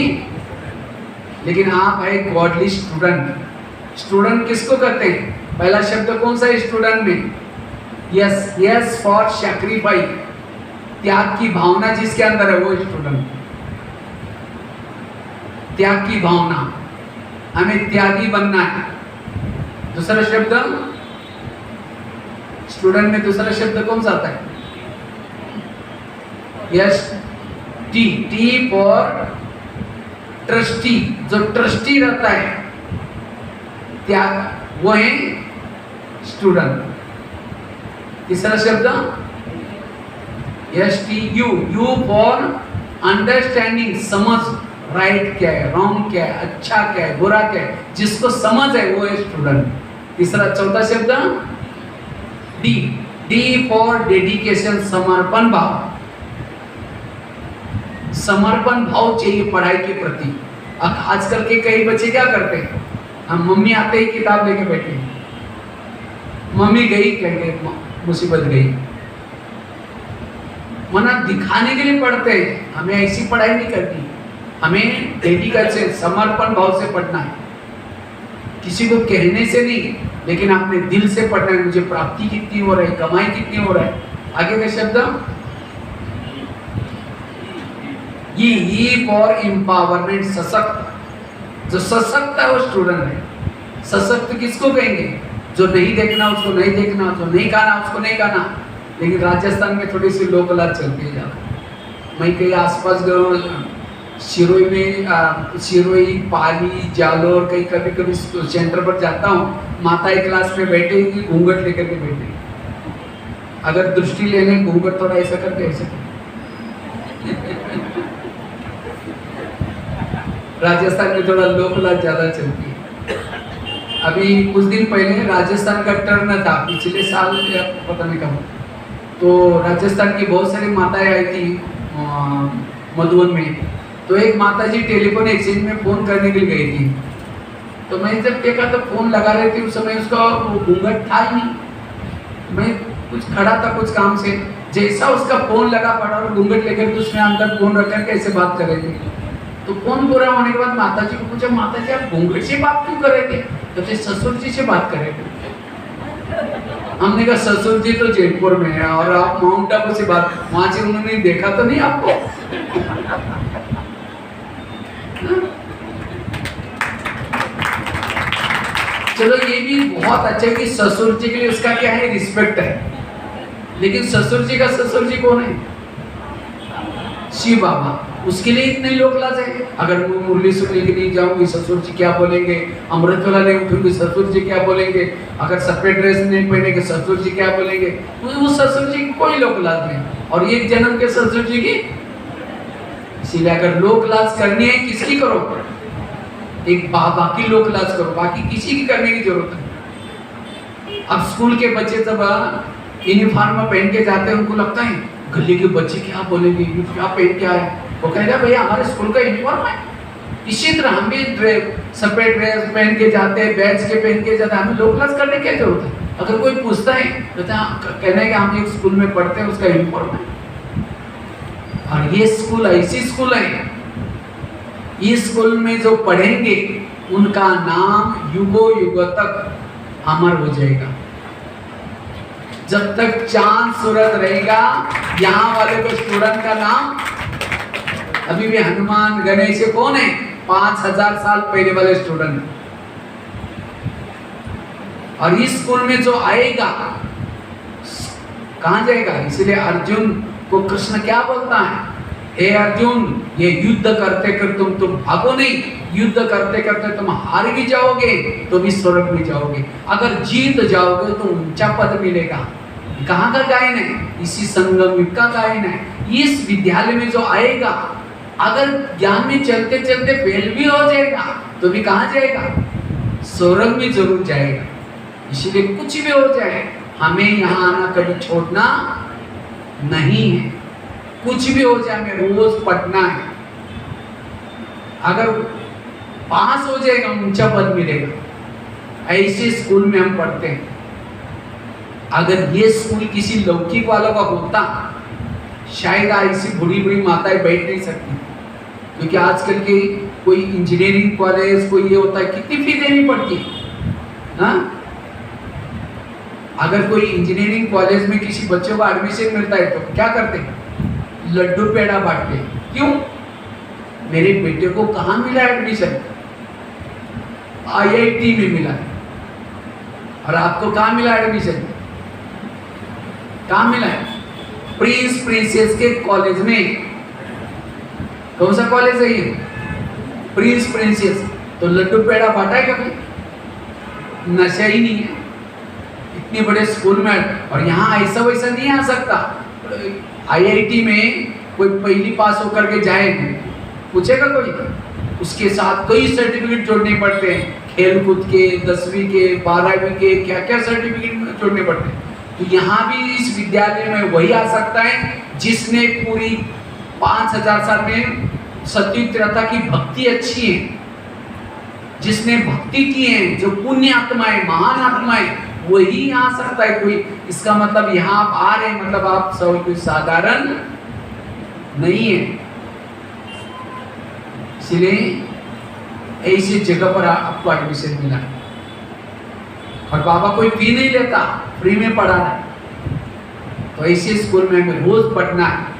लेकिन आप है गॉडली स्टूडेंट। स्टूडेंट किसको कहते हैं? पहला शब्द कौन सा है स्टूडेंट में? यस, यस फॉर सैक्रिफाइस, त्याग की भावना जिसके अंदर है वो स्टूडेंट। त्याग की भावना, हमें त्यागी बनना है। दूसरा शब्द स्टूडेंट में, दूसरा शब्द कौन सा आता है? Yes, T, T for trustee. जो ट्रस्टी रहता है, त्याग, वो है स्टूडेंट। तीसरा शब्द yes, T, you, you for understanding, समझ। राइट क्या है, रॉन्ग क्या है, अच्छा क्या है, बुरा क्या है, जिसको समझ है वो है स्टूडेंट। तीसरा चौथा शब्द डी, डी फॉर डेडिकेशन, समर्पण भाव। समर्पण भाव चाहिए पढ़ाई के प्रति। आजकल के कई बच्चे क्या करते हैं, हम मम्मी आते ही किताब लेके बैठे, मम्मी गई कहेंगे मुसीबत गई, मना दिखाने के लिए पढ़ते हैं। हमें ऐसी पढ़ाई नहीं करनी, हमें डेडिकेशन समर्पण भाव से पढ़ना है, किसी को कहने से नहीं, लेकिन अपने दिल से पढ़ना है। मुझे प्राप्ति कितनी हो रही है, कमाई कितनी हो रहा है। आगे का शब्द ई फॉर एम्पावरमेंट, सशक्त। जो सशक्त है वो स्टूडेंट है। सशक्त किसको कहेंगे, जो नहीं देखना उसको नहीं देखना, जो नहीं खाना उसको नहीं खाना। लेकिन राजस्थान में थोड़ी सी लोक कला चलती है ज़्यादा। मैं कहीं आसपास गया, सिरोही में, सिरोही, पाली, जालोर, कहीं कभी कभी सेंटर पर जाता हूँ, माता एक क्लास में बैठेगी, घूंघट लेकर के बैठे, अगर दृष्टि लेने घूंघट थोड़ा ऐसा करके ऐसे राजस्थान में थोड़ा लोक कला ज़्यादा चलती है। अभी कुछ दिन पहले राजस्थान का टर्न था, पिछले साल या पता नहीं कब, तो राजस्थान की बहुत सारी माताएं आई थी मधुबन में। तो एक माता जी टेलीफोन एक्सचेंज में फ़ोन करने के लिए गई थी। तो मैं जब देखा तो फ़ोन लगा रही थी, उस समय उसका घूंघट था ही नहीं। मैं कुछ खड़ा था कुछ काम से, जैसा उसका फ़ोन लगा पड़ा और घूंघट लेकर उसने अंदर फ़ोन रखकर कैसे बात कर रहे थे। तो फोन पूरा होने के बाद माता जी को पूछा, माता जी आप घूंघट से बात क्यों कर रहे थे? तो ससुर जी से बात कर रहे थे। हमने कहा ससुर जी तो जयपुर में है और आप माउंट आबू से बात, वहां से उन्होंने देखा तो नहीं आपको। चलो ये भी बहुत अच्छा है कि ससुर जी के लिए उसका क्या है, रिस्पेक्ट है। लेकिन ससुर जी का ससुर जी कौन है? शिव बाबा। उसके लिए इतने लोग लाज है। अगर मैं मुरली सुनने के लिए जाऊंगी, ससुर जी क्या बोलेंगे, अमृत वाला नहीं उठूंगी, ससुर जी क्या बोलेंगे, अगर सफेद ड्रेस नहीं पहनेंगे, ससुर जी क्या बोलेंगे। उस ससुर जी की कोई लोक लाज नहीं। और एक जन्म के ससुर जी की, इसीलिए अगर लोक लाज करनी है किसकी करो, एक बाबा की लोक लाज करो, बाकी किसी की करने की जरूरत नहीं। अब स्कूल के बच्चे जब यूनिफॉर्म पहन के जाते हैं, उनको लगता है गली के बच्चे क्या बोलेंगे, क्या पहन के आए। वो कहेगा भैया हमारे स्कूल का यूनिफॉर्म है। इसी तरह हम भी सफेद ड्रेस पहन के जाते हैं, बैच के पहन के जाते हैं, हमें लोक लाज करने की जरूरत है। अगर कोई पूछता है तो कहना है कि हम एक स्कूल में पढ़ते हैं, उसका यूनिफॉर्म है। और ये स्कूल ऐसी स्कूल है, इस स्कूल में जो पढ़ेंगे उनका नाम युगों युगों तक अमर हो जाएगा। जब तक चांद सूरज रहेगा, यहाँ वाले को स्टूडेंट का नाम अभी भी हनुमान गणेश कौन है, 5000 साल पहले वाले स्टूडेंट। और इस स्कूल में जो आएगा कहां जाएगा? इसलिए अर्जुन को कृष्ण क्या बोलता है, हे अर्जुन ये युद्ध करते करते तुम भागो नहीं, युद्ध करते करते तुम हार भी जाओगे तो भी स्वर्ग भी जाओगे, अगर जीत जाओगे तो ऊंचा पद मिलेगा। कहाँ का गायन है? इसी संगम युग का गायन है। इस विद्यालय में जो आएगा, अगर ज्ञान में चलते चलते फेल भी हो जाएगा तो भी कहाँ जाएगा? स्वर्ग में जरूर जाएगा। इसलिए कुछ भी हो जाए हमें यहाँ आना कभी छोड़ना नहीं है। कुछ भी हो जाए हमें रोज पढ़ना है। अगर पास हो जाएगा ऊंचा पद मिलेगा। ऐसे स्कूल में हम पढ़ते हैं। अगर ये स्कूल किसी लौकिक वालों का होता, शायद ऐसी बूढ़ी बूढ़ी माताएं बैठ नहीं सकती, क्योंकि आजकल के कोई इंजीनियरिंग कॉलेज कोई ये होता है, कितनी फी देनी पड़ती है। हाँ, अगर कोई इंजीनियरिंग कॉलेज में किसी बच्चों को एडमिशन मिलता है तो क्या करते हैं? लड्डू पेड़ा बांटते। क्यों? मेरे बेटे को कहाँ मिला एडमिशन? IIT में मिला। और आपको कहाँ मिला एडमिशन? कहाँ मिला है? प्रिंस प्रिंसेस के कॉलेज में। कौन सा कॉलेज है ये? Prince princess. तो लड्डू पेड़ा बांटा है कभी? नशा ही नहीं है इतने बड़े स्कूल में। और यहाँ ऐसा वैसा नहीं आ सकता। IIT में कोई पहली पास होकर के जाए, पूछेगा कोई? उसके साथ कई सर्टिफिकेट जोड़ने पड़ते हैं, खेलकूद के, 10वीं के, 12वीं के, क्या क्या सर्टिफिकेट जोड़ने पड़ते हैं। तो यहाँ भी इस विद्यालय में वही आ सकता है जिसने पूरी 5000 साल में सत्युत्रता की भक्ति अच्छी है, जिसने भक्ति की है, जो पुण्य आत्मा है, महान आत्मा है, वही आ सकता है कोई। इसका मतलब यहाँ आप आ रहे हैं मतलब आप सब कोई साधारण नहीं है। इसलिए ऐसी जगह पर आपको एडमिशन मिला और बाबा कोई फी नहीं लेता, फ्री में पढ़ाना है। तो ऐसे स्कूल में हमें रोज पढ़ना है।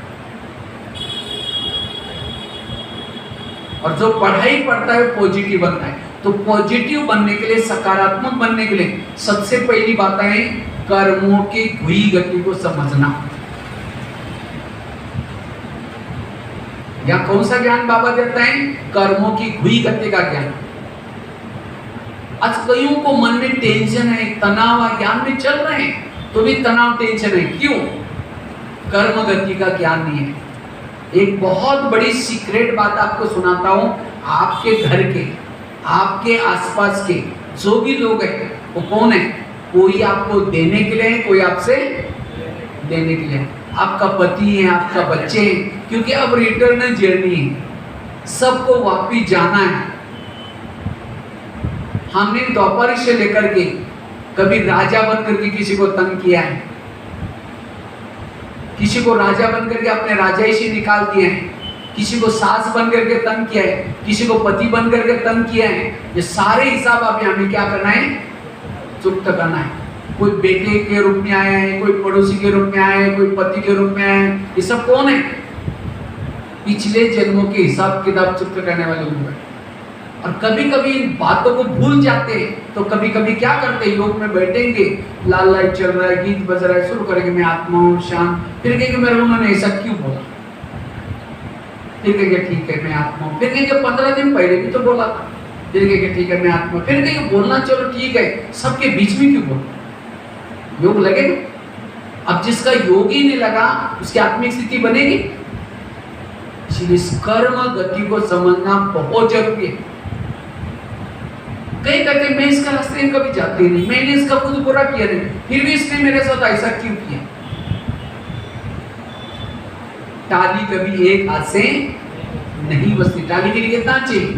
और जो पढ़ाई पढ़ता है वो पॉजिटिव बनता है। तो पॉजिटिव बनने के लिए, सकारात्मक बनने के लिए सबसे पहली बात है कर्मों की हुई गति को समझना। या कौन सा ज्ञान बाबा देता है? कर्मों की हुई गति का ज्ञान। आज कईयों को मन में टेंशन है, तनाव है, ज्ञान में चल रहे हैं तो भी तनाव टेंशन है। क्यों? कर्म गति का ज्ञान नहीं है। एक बहुत बड़ी सीक्रेट बात आपको सुनाता हूं। आपके घर के, आपके आसपास के जो भी लोग हैं वो कौन है? कोई आपको देने के लिए है, कोई आपसे देने के लिए। आपका पति है, आपका बच्चे हैं, क्योंकि अब रिटर्न जर्नी है, सबको वापिस जाना है। हमने द्वापर से लेकर के कभी राजा बन करके किसी को तंग किया है, किसी को राजा बन करके अपने राजाई से निकाल दिए हैं, किसी को सास बन करके तंग किया है, किसी को पति बन करके तंग किया है। ये सारे हिसाब अभी हमें क्या करना है? चुकता करना है। कोई बेटे के रूप में आया है, कोई पड़ोसी के रूप में आया है, कोई पति के रूप में आया है। ये सब कौन है? पिछले जन्मों के हिसाब किताब चुकता करने वाले लोग हैं। और कभी कभी इन बातों को भूल जाते हैं तो कभी कभी क्या करते हैं? योग में बैठेंगे, लाल लाइट चल रहा है, गीत बज रहा है, शुरू करेंगे मैं आत्मा हूं शांत, फिर कहेंगे मेरे उन्होंने ऐसा क्यों बोला, फिर कहेंगे ठीक है मैं आत्मा हूं, फिर कहेंगे 15 दिन पहले भी तो बोला था, फिर कहेंगे ठीक है मैं आत्मा, फिर कहेंगे बोलना चलो ठीक है, सबके बीच में क्यों बोला? योग लगेगा? अब जिसका योग ही नहीं लगा उसकी आत्मिक स्थिति बनेगी। इसलिए कर्म गति को समझना बहुत जरूरी है। कई कहते मैं इसका रास्ते में कभी जाती नहीं, मैंने इसका खुद बुरा किया नहीं, फिर भी इसने मेरे साथ ऐसा क्यों किया? टाली कभी एक हाथ से नहीं बसती, टाली के लिए कितना चाहिए?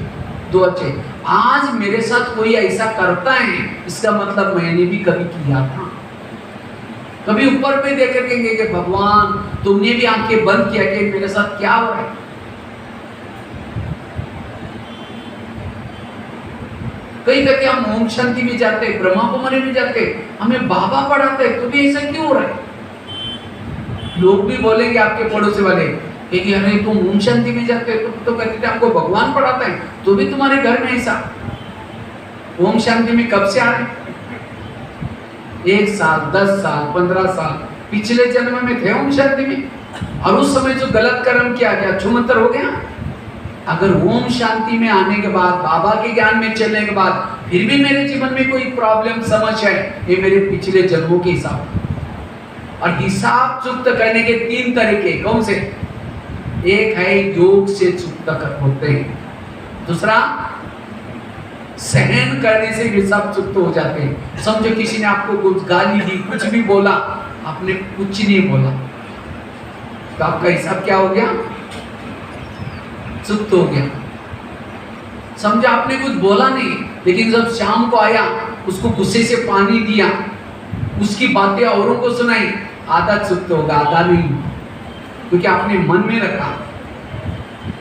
2 अच्छे। आज मेरे साथ कोई ऐसा करता है इसका मतलब मैंने भी कभी किया था। कभी ऊपर पे देख करके कहेंगे कि भगवान तुमने भी आंखें बंद किया कि मेरे साथ क्या हो रहा है। कई कहते हम ओम शांति में जाते, ब्रह्मा कुमारी में जाते, हमें बाबा पढ़ाते, तो भी ऐसा क्यों हो रहा है? लोग भी बोलेंगे आपके पड़ोसी वाले कि अरे तुम ओम शांति में जाते तो कहते थे आपको भगवान पढ़ाता है, तो भी तुम्हारे घर में ऐसा। ओम शांति में कब से आ रहे? 1 साल, 10 साल, 15 साल पिछले जन्म में थे ओम शांति में, और उस समय जो गलत कर्म किया क्या छुमंतर हो गया? अगर ओम शांति में आने के बाद, बाबा के ज्ञान में चलने के बाद फिर भी मेरे जीवन में कोई प्रॉब्लम समस्या है, ये मेरे पिछले जन्मों के हिसाब। और हिसाब चुक्त करने के 3 तरीके कौन से? एक है योग से चुक्त होते हैं, दूसरा सहन करने से हिसाब चुक्त हो जाते हैं। समझो किसी ने आपको कुछ गाली दी, कुछ भी बोला, आपने कुछ नहीं बोला तो आपका हिसाब क्या हो गया? चुक्त हो गया। समझो आपने कुछ बोला नहीं, लेकिन जब शाम को आया उसको गुस्से से पानी दिया, उसकी बातें औरों को सुनाई, आधा चुक्त होगा, आधा नहीं, क्योंकि आपने मन में रखा।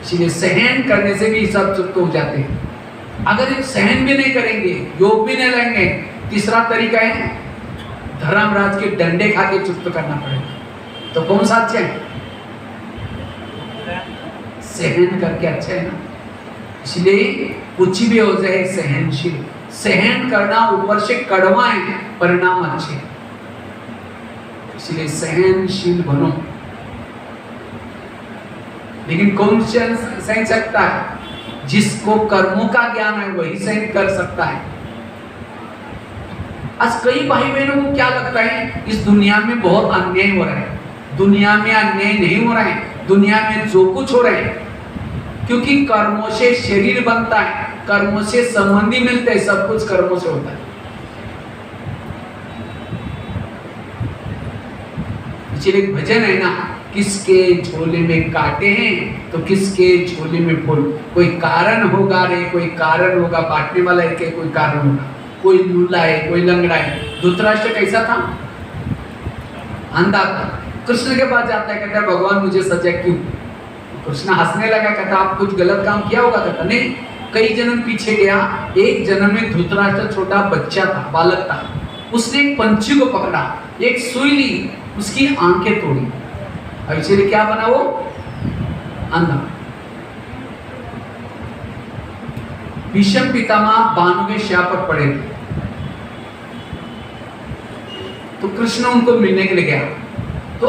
इसलिए सहन करने से भी सब चुक्त हो जाते हैं। अगर एक सहन भी नहीं करेंगे, योग भी नहीं लेंगे, तीसरा तरीका है धर्मराज के डंडे खा के चुक्त करना पड़ेगा। तो कौन सा अच्छा है? सहन करके अच्छा है ना। इसलिए कुछ भी हो जाए सहनशील, सहन करना ऊपर से कड़वा है, परिणाम अच्छे। इसलिए सहनशील बनो। लेकिन कौन सहन सकता है? जिसको कर्मों का ज्ञान है वही सहन कर सकता है। आज कई भाई बहनों को क्या लगता है इस दुनिया में बहुत अन्याय हो रहा है। दुनिया में अन्याय नहीं हो रहा है, दुनिया में जो कुछ हो रहा है क्योंकि कर्मों से शरीर बनता है, कर्मों से संबंधी मिलते हैं, सब कुछ कर्मों से होता है। इसलिए एक भजन है ना, किसके झोले में कांटे हैं तो किसके झोले में फूल। कोई कारण होगा रे, कोई कारण होगा, बांटने वाला है के कोई कारण होगा, कोई लूला है, कोई लंगड़ा है। धृतराष्ट्र कैसा था? अंधा था। कृष्ण के पास जाता है, कहता है भगवान मुझे सजा क्यों? कृष्ण हंसने लगा, कहता आप कुछ गलत काम किया होगा? कहता नहीं, कई जन्म पीछे गया, एक जन्म में धृतराष्ट्र छोटा बच्चा था, बालक था, उसने एक पंछी को पकड़ा, एक सुई ली, उसकी आंखें तोड़ी, और इसलिए क्या बना वो? अंधा। भीष्म पितामह बाणों के शाप पर पड़े थे, तो कृष्ण उनको मिलने के लिए गया। तो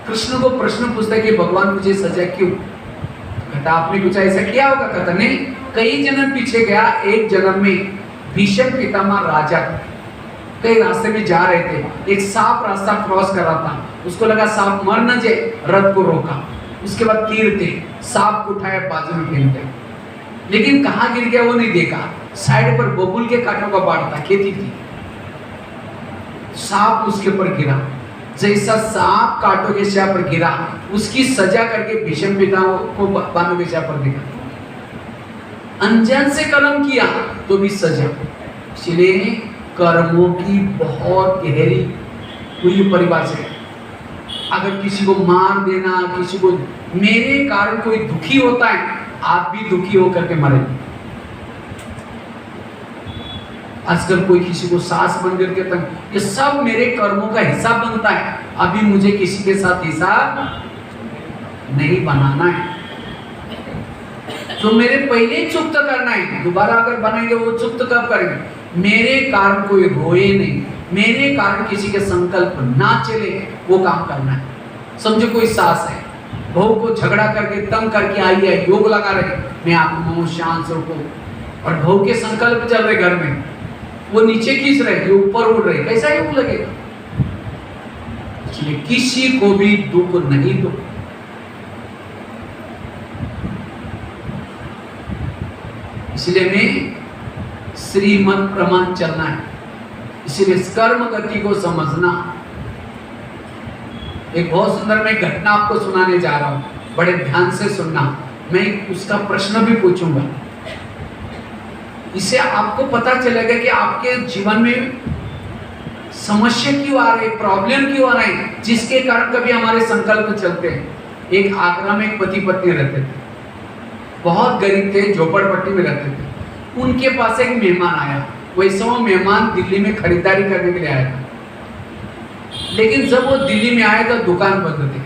कृष्ण को प्रश्न पूछता है कि भगवान मुझे सजा क्यों? कहता आपने कुछ ऐसा किया होगा? कहता नहीं, कई जन्म पीछे गया, एक जन्म में भीष्म पितामह राजा कई रास्ते में जा रहे थे, एक सांप रास्ता क्रॉस कर रहा था, उसको लगा सांप मर न जाए, रथ को रोका, उसके बाद तीर थे, सांप को उठाया, बाजू में गिर गया, लेकिन कहाँ गिर गया वो नहीं देखा। साइड पर बबूल के कांटों का बाड़ था, खेती थी, सांप उसके ऊपर गिरा। जैसा सांप कांटों के शाप पर गिरा, उसकी सजा करके भीष्म पितामह को बाणों के शाप पर दिखा। अनजान से कर्म किया तो भी सजा। इसलिए कर्मों की बहुत गहरी पूरी परिभाषा है। अगर किसी को मार देना, किसी को, मेरे कारण कोई दुखी होता है, आप भी दुखी होकर के मरेंगे। आजकल कोई किसी को सास बन करके तंग, ये सब मेरे कर्मों का हिसाब बनता है। अभी मुझे किसी के साथ हिसाब नहीं बनाना है, तो मेरे पहले ही चुप्त करना है। दोबारा अगर बनाएंगे वो चुप्त कब करेंगे? मेरे कारण कोई रोए नहीं, मेरे कारण किसी के संकल्प ना चले, वो काम करना है। समझो कोई सास है, बहू को झगड़ा करके तंग करके आई है, योग लगा रहे, मैं आपको शांत रखो, और बहू के संकल्प चल रहे घर में, वो नीचे खींच रहे, ये ऊपर उड़ रहे, कैसा योग लगेगा? इसलिए किसी को भी दुख नहीं दो। इसलिए में श्रीमत प्रमाण चलना है। इसलिए कर्म गति को समझना। एक बहुत सुंदर मैं घटना आपको सुनाने जा रहा हूं, बड़े ध्यान से सुनना, मैं उसका प्रश्न भी पूछूंगा। इससे आपको पता चलेगा कि आपके जीवन में समस्या क्यों आ रही, प्रॉब्लम क्यों आ रही, जिसके कारण कभी हमारे संकल्प चलते हैं। एक आगरा में एक पति पत्नी रहते थे, बहुत गरीब थे, झोपड़पट्टी में रहते थे। उनके पास एक मेहमान आया, वैसे वो मेहमान दिल्ली में खरीदारी करने के लिए आया था, लेकिन जब वो दिल्ली में आया तो दुकान बंद थी।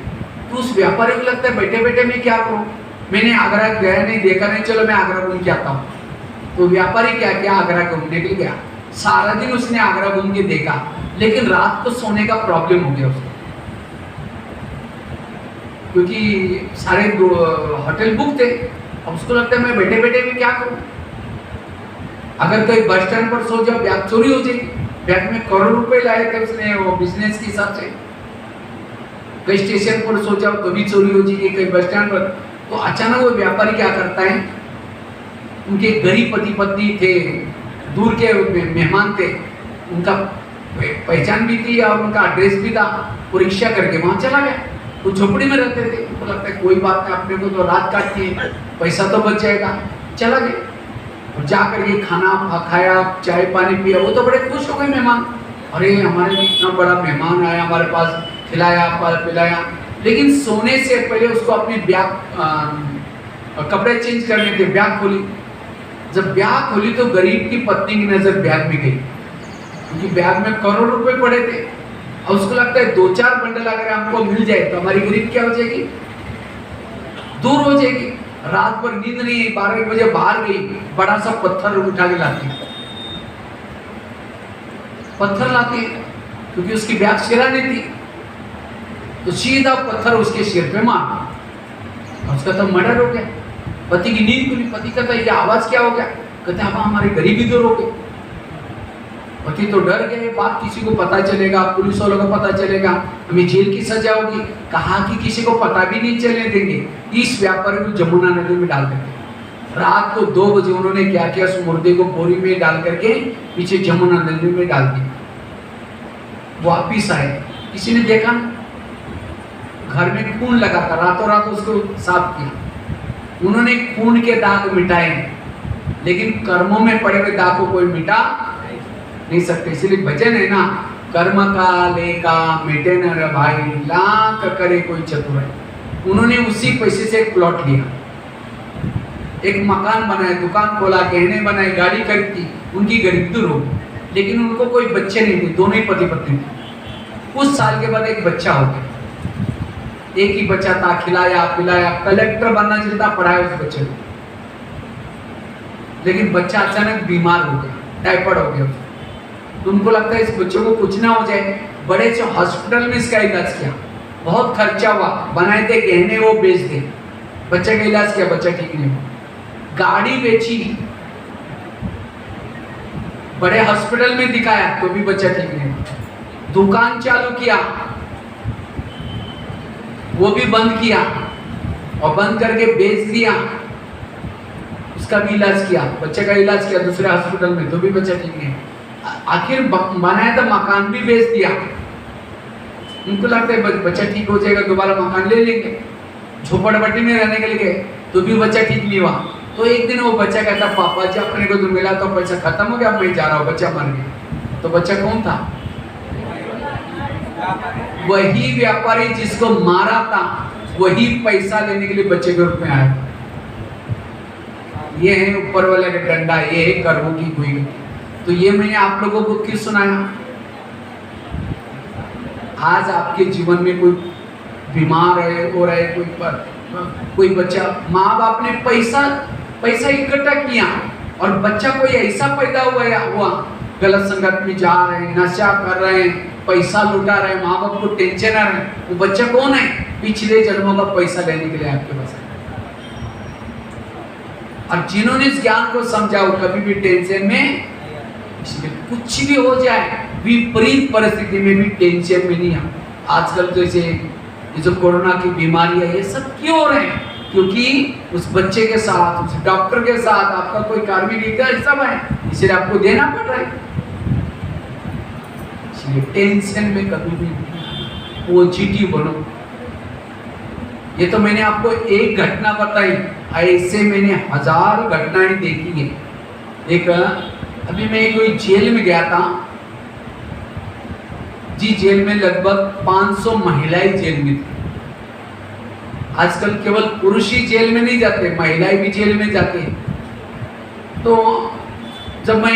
तो उस व्यापारी को लगता है बैठे बैठे मैं क्या करूं, मैंने आगरा गया नहीं, देखा नहीं, चलो मैं आगरा घूम के आता हूँ। तो व्यापारी क्या किया, आगरा घूमने के लिए गया। सारा दिन उसने आगरा घूम के देखा, लेकिन रात को सोने का प्रॉब्लम हो गया उसको, क्योंकि सारे होटल बुक थे। अब उसको लगता है मैं बैठे बैठे भी क्या करूं, अगर कहीं बस स्टैंड पर सो जाओ बैग चोरी हो जाएगी। बैग में करोड़ रुपए लाए थे उसने, वो बिजनेस के हिसाब से। कहीं स्टेशन पर सो जाओ तो भी चोरी हो जाएगी, कहीं बस स्टैंड पर। तो अचानक वो व्यापारी क्या करता है, उनके गरीब पति पत्नी थे, दूर के मेहमान थे, उनका पहचान भी थी और उनका एड्रेस भी था, वो रिक्शा करके वहां चला गया। वो झोपड़ी में रहते थे, उनको लगता है कोई बात नहीं, अपने को तो रात काटनी है, पैसा तो बच जाएगा। चला गया और जाकर के खाना खाया, चाय पानी पिया। वो तो बड़े खुश हो गए मेहमान, अरे हमारे इतना बड़ा मेहमान आया, हमारे पास खिलाया पिलाया। लेकिन सोने से पहले उसको अपनी बैग कपड़े चेंज करने के बैग खोली। जब बैग खोली तो गरीब की पत्नी की नजर बैग में गई, क्योंकि बैग में करोड़ रुपए पड़े थे, और उसको लगता है 2-4 बंडल अगर हमको मिल जाए तो हमारी गरीब क्या हो जाएगी, दूर हो जाएगी। रात भर नींद नहीं, 12 बजे बाहर गई, बड़ा सा पत्थर उठा के लाती है, पत्थर लाती है, क्योंकि उसकी बैग सिरानी थी, तो सीधा पत्थर उसके सिर पे मारा, उसका तो मर्डर हो गया। पति की नींद खुली, पति कहता ये आवाज क्या हो गया, कहते अब हमारी गरीबी दूर हो गई। पति तो डर गए, बात किसी को पता चलेगा, पुलिस वालों को पता चलेगा, हमें जेल की सजा होगी। कहा कि किसी को पता भी नहीं चलने देंगे। इस व्यापारी को जमुना नदी में डाल देंगे। रात को 2 बजे उन्होंने क्या किया, उस मुर्दे को बोरी में डाल करके पीछे जमुना नदी में डाल दिया। वापिस आए, किसी ने देखा, घर में खून लगा था, रातों रात उसको साफ किया। उन्होंने खून के दाग मिटाए, लेकिन कर्मों में पड़े हुए दाग को कोई मिटा नहीं सकते। इसलिए भजन है ना, कर्म का लेका मिटे न रे भाई, लाख करे कोई चतुर है। उन्होंने उसी पैसे से एक प्लॉट लिया, एक मकान बनाया, दुकान खोला, गहने बनाए, गाड़ी खरीदी, उनकी गरीब दूर हो। लेकिन उनको कोई बच्चे नहीं थे, दोनों ही पति पत्नी थे। कुछ साल के बाद एक बच्चा हो गया, एक ही बच्चा था, खिलाया पिलाया, कलेक्टर बनना चाहता, पढ़ाया उस बच्चे को। लेकिन बच्चा अचानक बीमार हो गया, टाइफाइड हो गया। तो उनको लगता है इस बच्चे को कुछ ना हो जाए, बड़े से हॉस्पिटल में इसका इलाज किया, बहुत खर्चा हुआ, बनाए थे गहने वो बेच दे, बच्चे का इलाज किया, बच्चा ठीक नहीं हुआ। गाड़ी बेची, बड़े हॉस्पिटल में दिखाया तो भी बच्चा ठीक नहीं हुआ। दुकान चालू किया, वो भी बंद किया, और बंद करके बेच दिया, उसका भी इलाज किया, बच्चे का इलाज किया दूसरे हॉस्पिटल में, तो भी बच्चा ठीक नहीं। आखिर बनाया था मकान भी बेच दिया। उनको लगता है बच्चा ठीक हो जाएगा, दोबारा मकान ले लेंगे, झोपड़पट्टी में रहने के लिए, तो भी बच्चा ठीक नहीं हुआ। तो एक दिन वो बच्चा कहता, पापा जी अपने को तो मिला तो पैसा खत्म हो गया, मैं जा रहा हूँ, बच्चा मर गया। तो बच्चा कौन था? वही व्यापारी जिसको मारा था, वही पैसा लेने के लिए बच्चे के रूप में आया। ये है ऊपर वाले का डंडा, ये है कर्मों की हुई। तो ये मैंने आप लोगों को क्यों सुनाया? आज आपके जीवन में कोई बीमार है, हो रहा है, कोई बच्चा, माँ बाप ने पैसा इकट्ठा किया और बच्चा कोई ऐसा पैदा हुआ, गलत संगत में जा रहे हैं, नशा कर रहे हैं, पैसा लुटा रहे हैं, माँ बाप को टेंशन आ रहे हैं। वो बच्चा कौन है? पिछले जन्मों का पैसा लेने के लिए आपके पास है। और जिन्होंने इस ज्ञान को समझा, वो कभी भी टेंशन में, इसलिए कुछ भी हो जाए, विपरीत परिस्थिति में भी टेंशन में नहीं है। आजकल जैसे ये जो कोरोना की बीमारी है, ये सब क्यों हो रहे हैं? क्योंकि उस बच्चे के साथ, उस डॉक्टर के साथ आपका कोई कार्य नहीं था, सब है, इसलिए आपको देना पड़ रहा है। इसलिए टेंशन में कभी भी पॉजिटिव बनो। ये तो मैंने आपको एक घटना बताई, ऐसे मैंने 1000 घटनाएं देखी है। एक अभी मैं कोई जेल में गया था जी, जेल में लगभग 500 महिलाएं जेल में थी। आजकल केवल पुरुष ही जेल में नहीं जाते, महिलाएं भी जेल में जाते हैं। तो जब मैं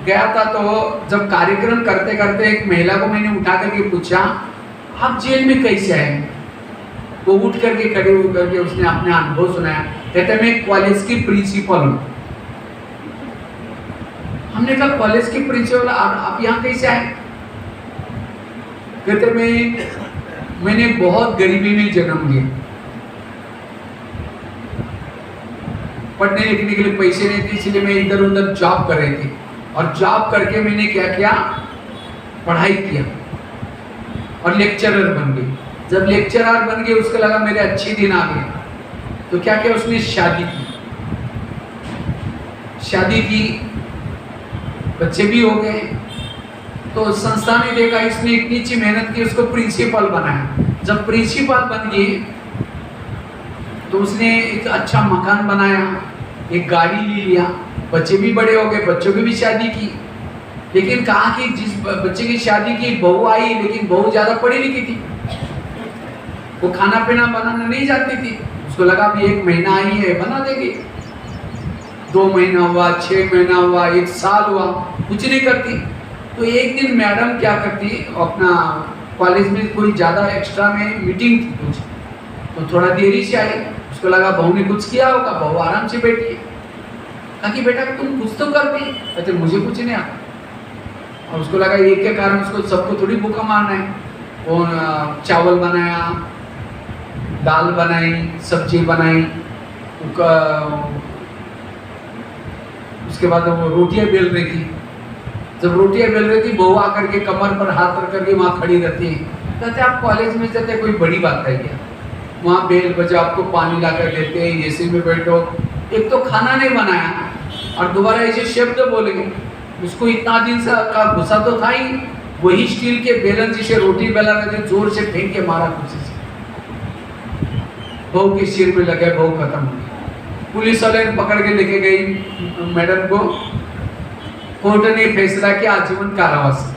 गया था, तो जब कार्यक्रम करते करते एक महिला को मैंने उठा करके पूछा, आप जेल में कैसे आए? वो उठ करके खड़े हो करके उसने अपने अनुभव सुनाया। कहते मैं कॉलेज की प्रिंसिपल हूँ। हमने कहा कॉलेज की प्रिंसिपल, आप यहाँ कैसे आए? कहते मैंने बहुत गरीबी में जन्म लिया, पढ़ने लिखने के लिए पैसे नहीं थे, इसलिए मैं इधर उधर जॉब कर रही थी। और जॉब करके मैंने क्या किया, पढ़ाई किया और लेक्चरर बन गई। जब लेक्चरर बन गई, उसको लगा मेरे अच्छे दिन आ गए, तो क्या किया उसने, शादी की, बच्चे भी हो गए। तो संस्था ने देखा इसने इतनी अच्छी मेहनत की, उसको प्रिंसिपल बनाया। जब प्रिंसिपल बन गई, तो उसने एक अच्छा मकान बनाया, एक गाड़ी ले लिया, बच्चे भी बड़े हो गए, बच्चों की भी शादी की। लेकिन कहा कि जिस बच्चे की शादी की, बहू आई, लेकिन बहू ज्यादा पढ़ी लिखी थी, वो खाना पीना बनाना नहीं जानती थी। उसको लगा अभी 1 महीना आई है, बना देगी। 2 महीना हुआ, 6 महीना हुआ, 1 साल हुआ, कुछ नहीं करती। तो एक दिन मैडम क्या करती, अपना कॉलेज में कोई ज़्यादा एक्स्ट्रा में मीटिंग थी कुछ, तो थोड़ा देरी से आई। उसको लगा बहू ने कुछ किया होगा, बहू आराम से बैठी है। कहा कि बेटा तुम कुछ तो करती, कहते मुझे कुछ नहीं आता। और उसको लगा एक के कारण उसको सबको थोड़ी भूखा मारना है। वो चावल बनाया, दाल बनाई, सब्जी बनाई, उसके बाद वो रोटियां बेल रही थी। जब रोटियां बेल रही थी, बहू आकर के कमर पर हाथ रख करके वहाँ खड़ी रहती है। कहते आप कॉलेज में जाते, कोई बड़ी बात है क्या? वहाँ बेल बजे आपको पानी ला कर देते हैं, एसी में बैठो। एक तो खाना नहीं बनाया और दोबारा ऐसे शब्द बोलेंगे। उसको इतना दिन से का गुस्सा तो था ही, वही स्टील के बेलन जिसे रोटी बेला रहे थे, जोर से फेंक के मारा कुर्सी से, बहू के सिर में लगे, बहू खत्म हो गई। पुलिस वाले पकड़ के लेके गई मैडम को, कोर्ट ने फैसला किया आजीवन कारावास।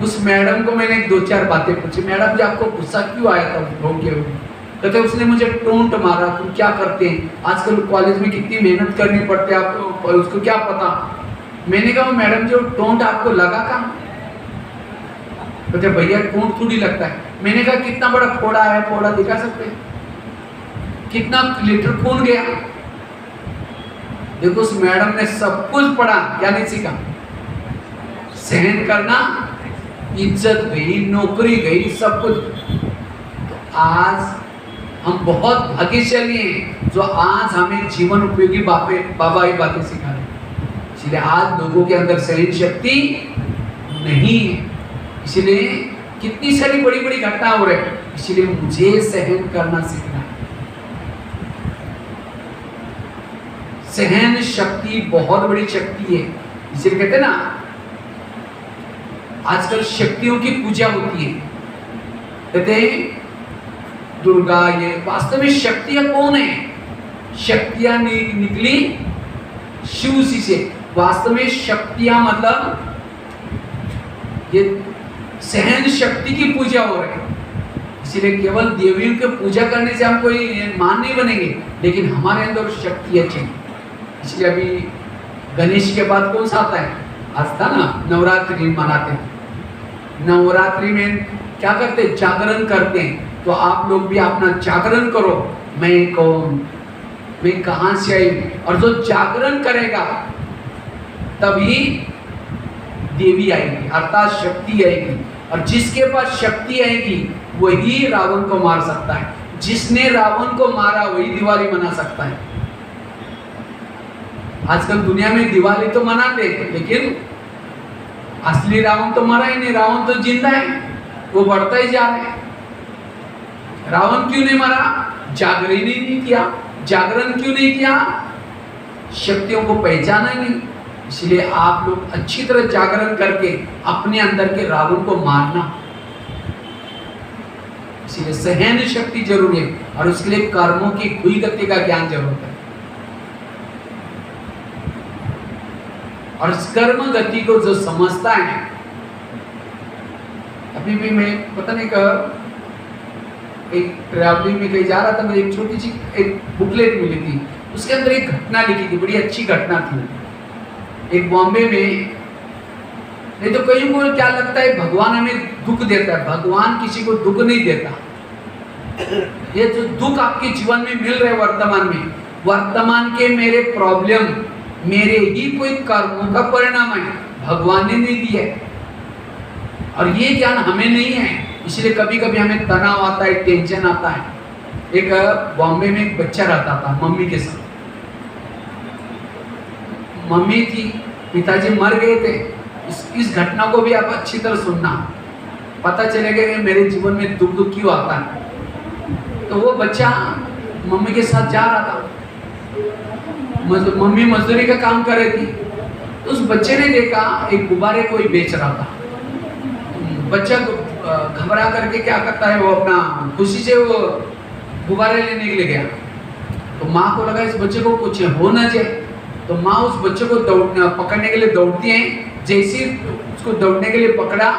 उस मैडम को मैंने 2-4 बातें पूछी, मैडम जी आपको गुस्सा क्यों आया था बहू के ऊपर? कहते उसने मुझे टोंट मारा। तुम क्या करते हैं आजकल कॉलेज में, कितनी मेहनत करनी पड़ती है आपको, उसको क्या पता। मैंने कहा मैडम जी टोंट आपको लगा कहाँ? कहते भैया टोंट थोड़ी लगता है। मैंने कहा कितना बड़ा फोड़ा है, फोड़ा दिखा सकते हैं? कितना लीटर खून गया? देखो उस मैडम ने सब कुछ पढ़ा, क्या नहीं सीखा? सहन करना, इज्जत गई, नौकरी गई, सब कुछ। तो आज हम बहुत भाग्यशाली हैं जो आज हमें जीवन उपयोगी बाबा ही बातें सिखा रहे हैं। इसलिए आज लोगों के अंदर सहन शक्ति नहीं है, इसलिए कितनी सारी बड़ी बड़ी घटना हो रही है। इसलिए मुझे सहन करना सीखना है। सहन शक्ति बहुत बड़ी शक्ति है। इसलिए कहते हैं ना, आजकल शक्तियों की पूजा होती है। कहते हैं दुर्गा, ये वास्तव में शक्तियां कौन है? शक्तियां निकली शिव जी से। वास्तव में शक्तियां मतलब ये सहन शक्ति की पूजा हो रही है। इसलिए केवल देवियों की पूजा करने से हम कोई मान नहीं बनेंगे, लेकिन हमारे अंदर शक्तियां चाहिए। इसलिए अभी गणेश के बाद कौन सा आता है? आज था ना, नवरात्रि मनाते हैं। नवरात्रि में क्या करते हैं? जागरण करते हैं। तो आप लोग भी अपना जागरण करो, मैं कौन, मैं कहां से आई। और जो जागरण करेगा तभी देवी आएगी, अर्थात शक्ति आएगी। और जिसके पास शक्ति आएगी वही रावण को मार सकता है। जिसने रावण को मारा वही दिवाली मना सकता है। आजकल दुनिया में दिवाली तो मनाते हैं, लेकिन असली रावण तो मरा ही नहीं। रावण तो जिंदा है, वो बढ़ता ही जा रहा है। रावण क्यों नहीं मरा? जागरण ही नहीं किया। जागरण क्यों नहीं किया? शक्तियों को पहचाना ही नहीं। इसलिए आप लोग अच्छी तरह जागरण करके अपने अंदर के रावण को मारना। इसलिए सहन शक्ति जरूरी है, और उसके लिए कर्मों की खुई गति का ज्ञान जरूरत है। और इस कर्म गति को जो समझता है, अभी भी मैं पता नहीं कहा एक ट्रैवलिंग में कहीं जा रहा था, मुझे एक छोटी सी एक बुकलेट मिली थी, उसके अंदर एक घटना लिखी थी, बड़ी अच्छी घटना थी। एक बॉम्बे में, नहीं तो कई को क्या लगता है भगवान हमें दुख देता है। भगवान किसी को दुख नहीं देता। ये जो दुख आपके जीवन में मिल रहे वर्तमान में, वर्तमान के मेरे प्रॉब्लम मेरे ही कोई कर्मों का परिणाम है, भगवान ने नहीं दिया। और ये ज्ञान हमें नहीं है, इसलिए कभी कभी हमें तनाव आता है, टेंशन आता है। एक बॉम्बे में एक बच्चा रहता था मम्मी के साथ। मम्मी थी, पिताजी मर गए थे। इस घटना को भी आप अच्छी तरह सुनना, पता चलेगा कि मेरे जीवन में दुख क्यों आता है। तो वो बच्चा मम्मी के साथ जा रहा था, मम्मी मजदूरी का काम कर रही थी। तो उस बच्चे ने देखा एक गुब्बारे कोई बेच रहा था। बच्चा घबरा करके क्या करता है, वो अपना खुशी से वो गुब्बारे लेने के लिए गया। तो माँ को लगा इस बच्चे को कुछ हो ना जाए, तो माँ उस बच्चे को पकड़ने के लिए दौड़ती है। जैसे उसको दौड़ने के लिए पकड़ा,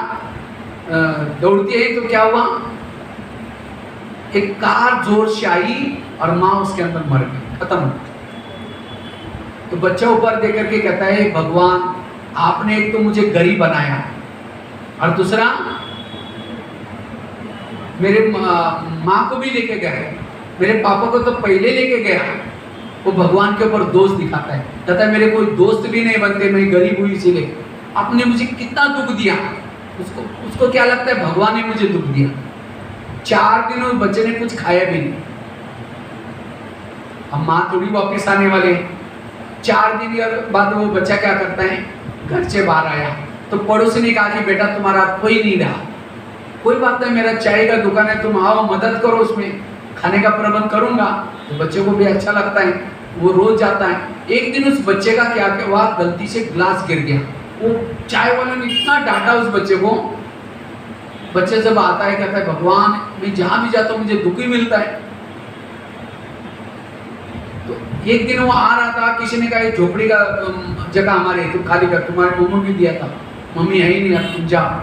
दौड़ती है तो क्या हुआ, एक कार जोर से आई और माँ उसके अंदर मर गई, खत्म। तो बच्चा ऊपर देख करके कहता है भगवान आपने एक तो मुझे गरीब बनाया, और दूसरा मेरे माँ को भी लेके गए, मेरे पापा को तो पहले लेके गया। वो भगवान के ऊपर दोष दिखाता है, कहता है मेरे कोई दोस्त भी नहीं बनते, मैं गरीब हुई इसीलिए। आपने मुझे कितना दुख दिया। उसको क्या लगता है भगवान ने मुझे दुख दिया। 4 दिन उस बच्चे ने कुछ खाया भी नहीं। अब माँ थोड़ी वापिस आने वाले। 4 दिन बाद वो बच्चा क्या करता है, घर से बाहर आया तो पड़ोसी ने कहा कि बेटा तुम्हारा कोई नहीं रहा, कोई बात नहीं, मेरा चाय का दुकान है, तुम आओ मदद करो, उसमें खाने का प्रबंध करूंगा। तो बच्चे को भी अच्छा लगता है, वो रोज जाता है। एक दिन उस बच्चे का क्या हुआ, गलती से ग्लास गिर गया। वो चाय वाले ने इतना डांटा उस बच्चे को। बच्चे जब आता है कहता है भगवान मैं जहां भी जाता हूं मुझे दुख ही मिलता है। तो एक दिन वो आ रहा था, किसी ने कहा ये झोपड़ी का जगह हमारे तुम खाली कर, तुम्हारे मम्मी भी दिया था, मम्मी है ही नहीं, अब तुम जाओ।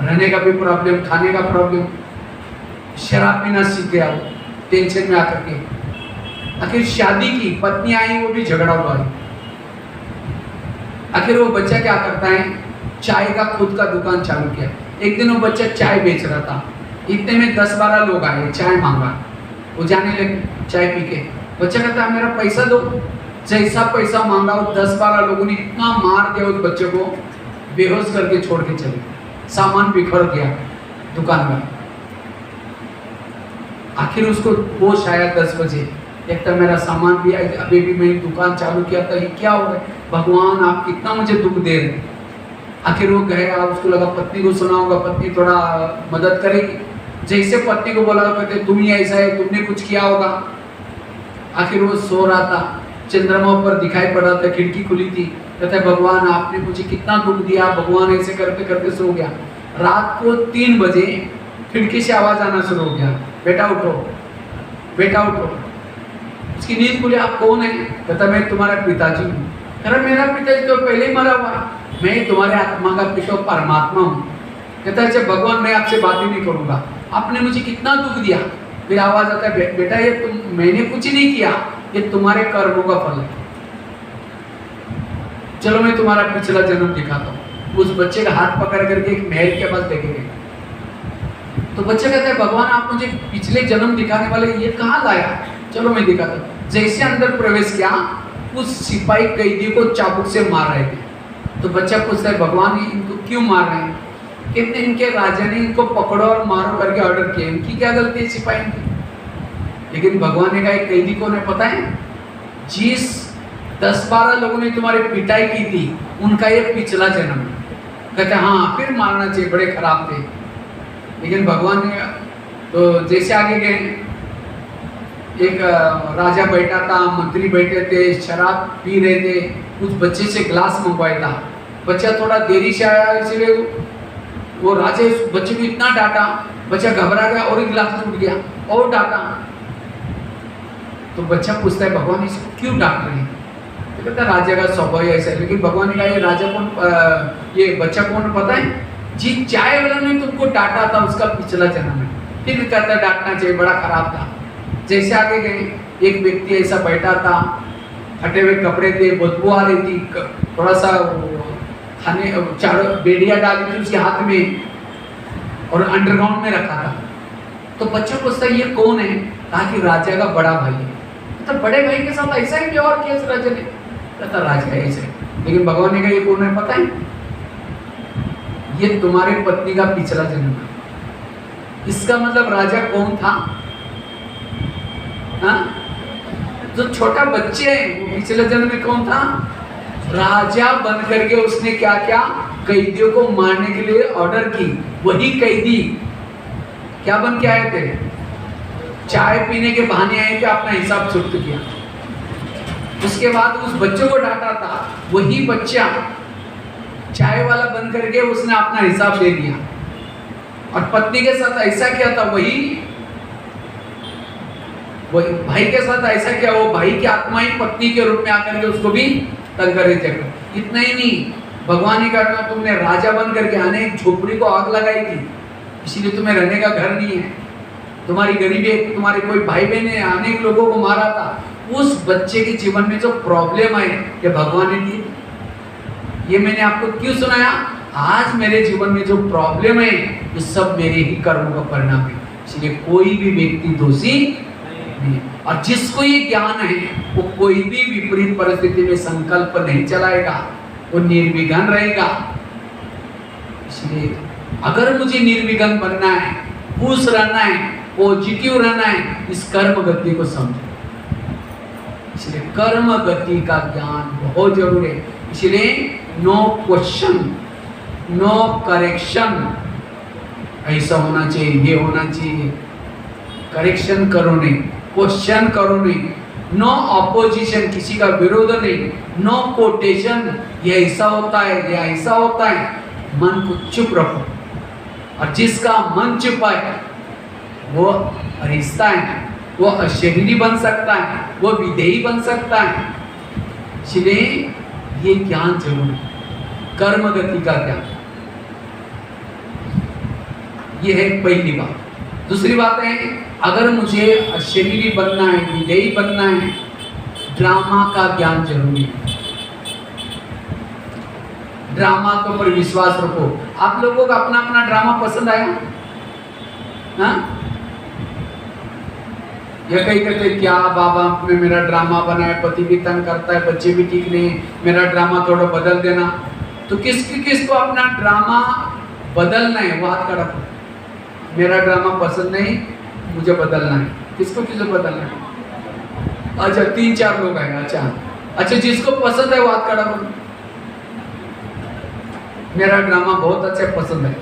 रहने का भी प्रॉब्लम, खाने का प्रॉब्लम, शराब पीना सीख गया वो टेंशन में आकर के। आखिर शादी की, पत्नी आई, वो भी झगड़ा हुआ है। आखिर वो बच्चा क्या करता है, चाय का खुद का दुकान चालू किया। एक दिन वो बच्चा चाय बेच रहा था, इतने में 10-12 लोग आए, चाय मांगा, वो जाने लगे चाय पी के। बच्चा कहता है मेरा पैसा दो। जैसा पैसा मांगा वो 10-12 लोगों ने इतना मार दिया उस बच्चे को, बेहोश करके छोड़ के चले, सामान बिखर गया दुकान में। आखिर उसको होश आया 10 बजे, एक तो मेरा सामान भी अभी भी मैं दुकान चालू किया था, ये क्या हो रहा है, भगवान आप कितना मुझे दुख दे रहे हैं। आखिर वो गया, उसको लगा पत्नी को सुनाऊंगा, पत्नी थोड़ा मदद करेगी। जैसे पत्नी को बोला कहते तुम ही ऐसा है, तुमने कुछ किया होगा। आखिर वो सो रहा था, चंद्रमा पर दिखाई पड़ रहा था, खिड़की खुली थी, कहता है भगवान आपने मुझे कितना दुख दिया, भगवान ऐसे करते करते सो गया। रात को 3 बजे खिड़की से आवाज आना शुरू हो गया, बेटा उठो, बेटा उठो। उसकी नींद खुली, आप कौन है? कहता मैं तुम्हारा पिताजी हूँ। अरे मेरा पिताजी तो पहले ही मरा हुआ, मैं तुम्हारे आत्मा का पिता परमात्मा हूँ। कहता है भगवान मैं आपसे बात ही नहीं करूँगा, आपने मुझे कितना दुख दिया। फिर आवाज आता है बेटा ये तुम, मैंने कुछ नहीं किया, ये तुम्हारे कर्मों का फल है, चलो मैं तुम्हारा पिछला जन्म दिखाता हूँ। उस बच्चे का हाथ पकड़ करके एक महल के पास लेके गए। तो बच्चा कहता है भगवान आप मुझे पिछले जन्म दिखाने वाले ये कहाँ लाया, चलो मैं दिखाता हूँ। जैसे अंदर प्रवेश किया, उस सिपाही कैदी को चाबुक से मार रहे थे। तो बच्चा पूछता है भगवान इनको क्यों मार रहे हैं? कहते इनके राजा ने इनको पकड़ो और मारो करके ऑर्डर किया, इनकी क्या गलती है सिपाही की? लेकिन भगवान ने कहा कैदी को नहीं पता है, जिस 10-12 लोगों ने तुम्हारी पिटाई की थी उनका ये पिछला जन्म है। कहते हाँ फिर मारना चाहिए, बड़े खराब थे। लेकिन भगवान ने तो जैसे आगे गए, एक राजा बैठा था, मंत्री बैठे थे, शराब पी रहे थे, उस बच्चे से ग्लास मंगवाया था। बच्चा थोड़ा देरी से आया, इसलिए वो राजा उस बच्चे को इतना डांटा, बच्चा घबरा गया और एक गिलास टूट गया और डांटा। तो बच्चा पूछता है भगवान इसको क्यों डांट रहे हैं? तो कहता राजा का स्वभाव ऐसा है। लेकिन भगवान ने कहा ये राजा कौन, ये बच्चा कौन पता है? जी चाय वाला ने तुमको डांटा था, उसका पिछला जन्म है। फिर कहता डांटना चाहिए, बड़ा खराब था। जैसे आगे गए, एक व्यक्ति ऐसा बैठा था, फटे हुए कपड़े थे, बदबू आ रही थी, थोड़ा सा खाने चारों बेड़िया डाली थी उसके हाथ में और अंडरग्राउंड में रखा था। तो बच्चों को पूछता ये कौन है? कहा कि राजा का बड़ा भाई है। तो बड़े भाई के साथ ऐसा ही व्यवहार किया इस राजा ने? कहता राजा ऐसे। लेकिन भगवान ने कहा ये कौन है पता है? ये तुम्हारी पत्नी का पिछला जन्म है। इसका मतलब राजा कौन था? हाँ? जो छोटा बच्चे है वो पिछले जन्म में कौन था? राजा बन करके उसने क्या क्या कैदियों को मारने के लिए ऑर्डर की। वही कैदी क्या बन के आए थे? चाय पीने के बहाने आए थे, अपना हिसाब चुक्त किया। उसके बाद उस बच्चे को डांटा था, वही बच्चा चाय वाला बन करके उसने अपना हिसाब दे दिया। और पत्नी के साथ ऐसा किया था, वही भाई के साथ ऐसा किया, वो भाई की आत्मा ही पत्नी के रूप में आकर के उसको भी तंग करे थे। इतना ही नहीं, भगवान ने कहा तुमने राजा बन करके अनेक झोपड़ी को आग लगाई थी, इसीलिए तुम्हें रहने का घर नहीं है, तुम्हारी गरीबी है, तुम्हारे कोई भाई बहन ने अनेक लोगों को मारा था। उस बच्चे के जीवन में जो प्रॉब्लम है ये भगवान ने दी। ये मैंने आपको क्यों सुनाया? आज मेरे जीवन में जो प्रॉब्लम है ये सब मेरे ही कर्मों का परिणाम है। इसलिए कोई भी व्यक्ति दोषी नहीं। और जिसको ये ज्ञान है वो कोई भी विपरीत परिस्थिति में संकल्प नहीं चलाएगा, वो निर्विघ्न रहेगा। इसलिए अगर मुझे निर्विघ्न बनना है, खुश रहना है, पॉजिटिव रहना है, इस कर्म गति को समझो। इसलिए कर्म गति का ज्ञान बहुत जरूरी है। इसलिए नो क्वेश्चन, नो करेक्शन, ऐसा होना चाहिए, ये होना चाहिए, करेक्शन करो नहीं, क्वेश्चन करो नहीं, नो ऑपोजिशन, किसी का विरोध नहीं, नो कोटेशन, ये ऐसा होता है, ये ऐसा होता है, मन को चुप रखो। और जिसका मन चुप है वो रिश्ता है, वो अशरीरी बन सकता है, वो विधेयी बन सकता है। इसलिए ये ज्ञान जरूरी, कर्म गति का ज्ञान, ये है पहली बात। दूसरी बात है, अगर मुझे अशरीरी बनना है, विधेयी बनना है, ड्रामा का ज्ञान जरूरी है। ड्रामा के ऊपर विश्वास रखो। आप लोगों को अपना अपना ड्रामा पसंद आया? हाँ? या कहीं कहते क्या बाबा आपने मेरा ड्रामा बनाया, पति भी तंग करता है, बच्चे भी ठीक नहीं, मेरा ड्रामा थोड़ा बदल देना। तो किसको अपना ड्रामा बदलना है वो हाथ खड़ा करो। मेरा ड्रामा पसंद नहीं, मुझे बदलना है। किसको बदलना है? अच्छा 3-4 लोग हैं। अच्छा जिसको पसंद है वो हाथ खड़ा करो। मेरा ड्रामा बहुत अच्छा पसंद है।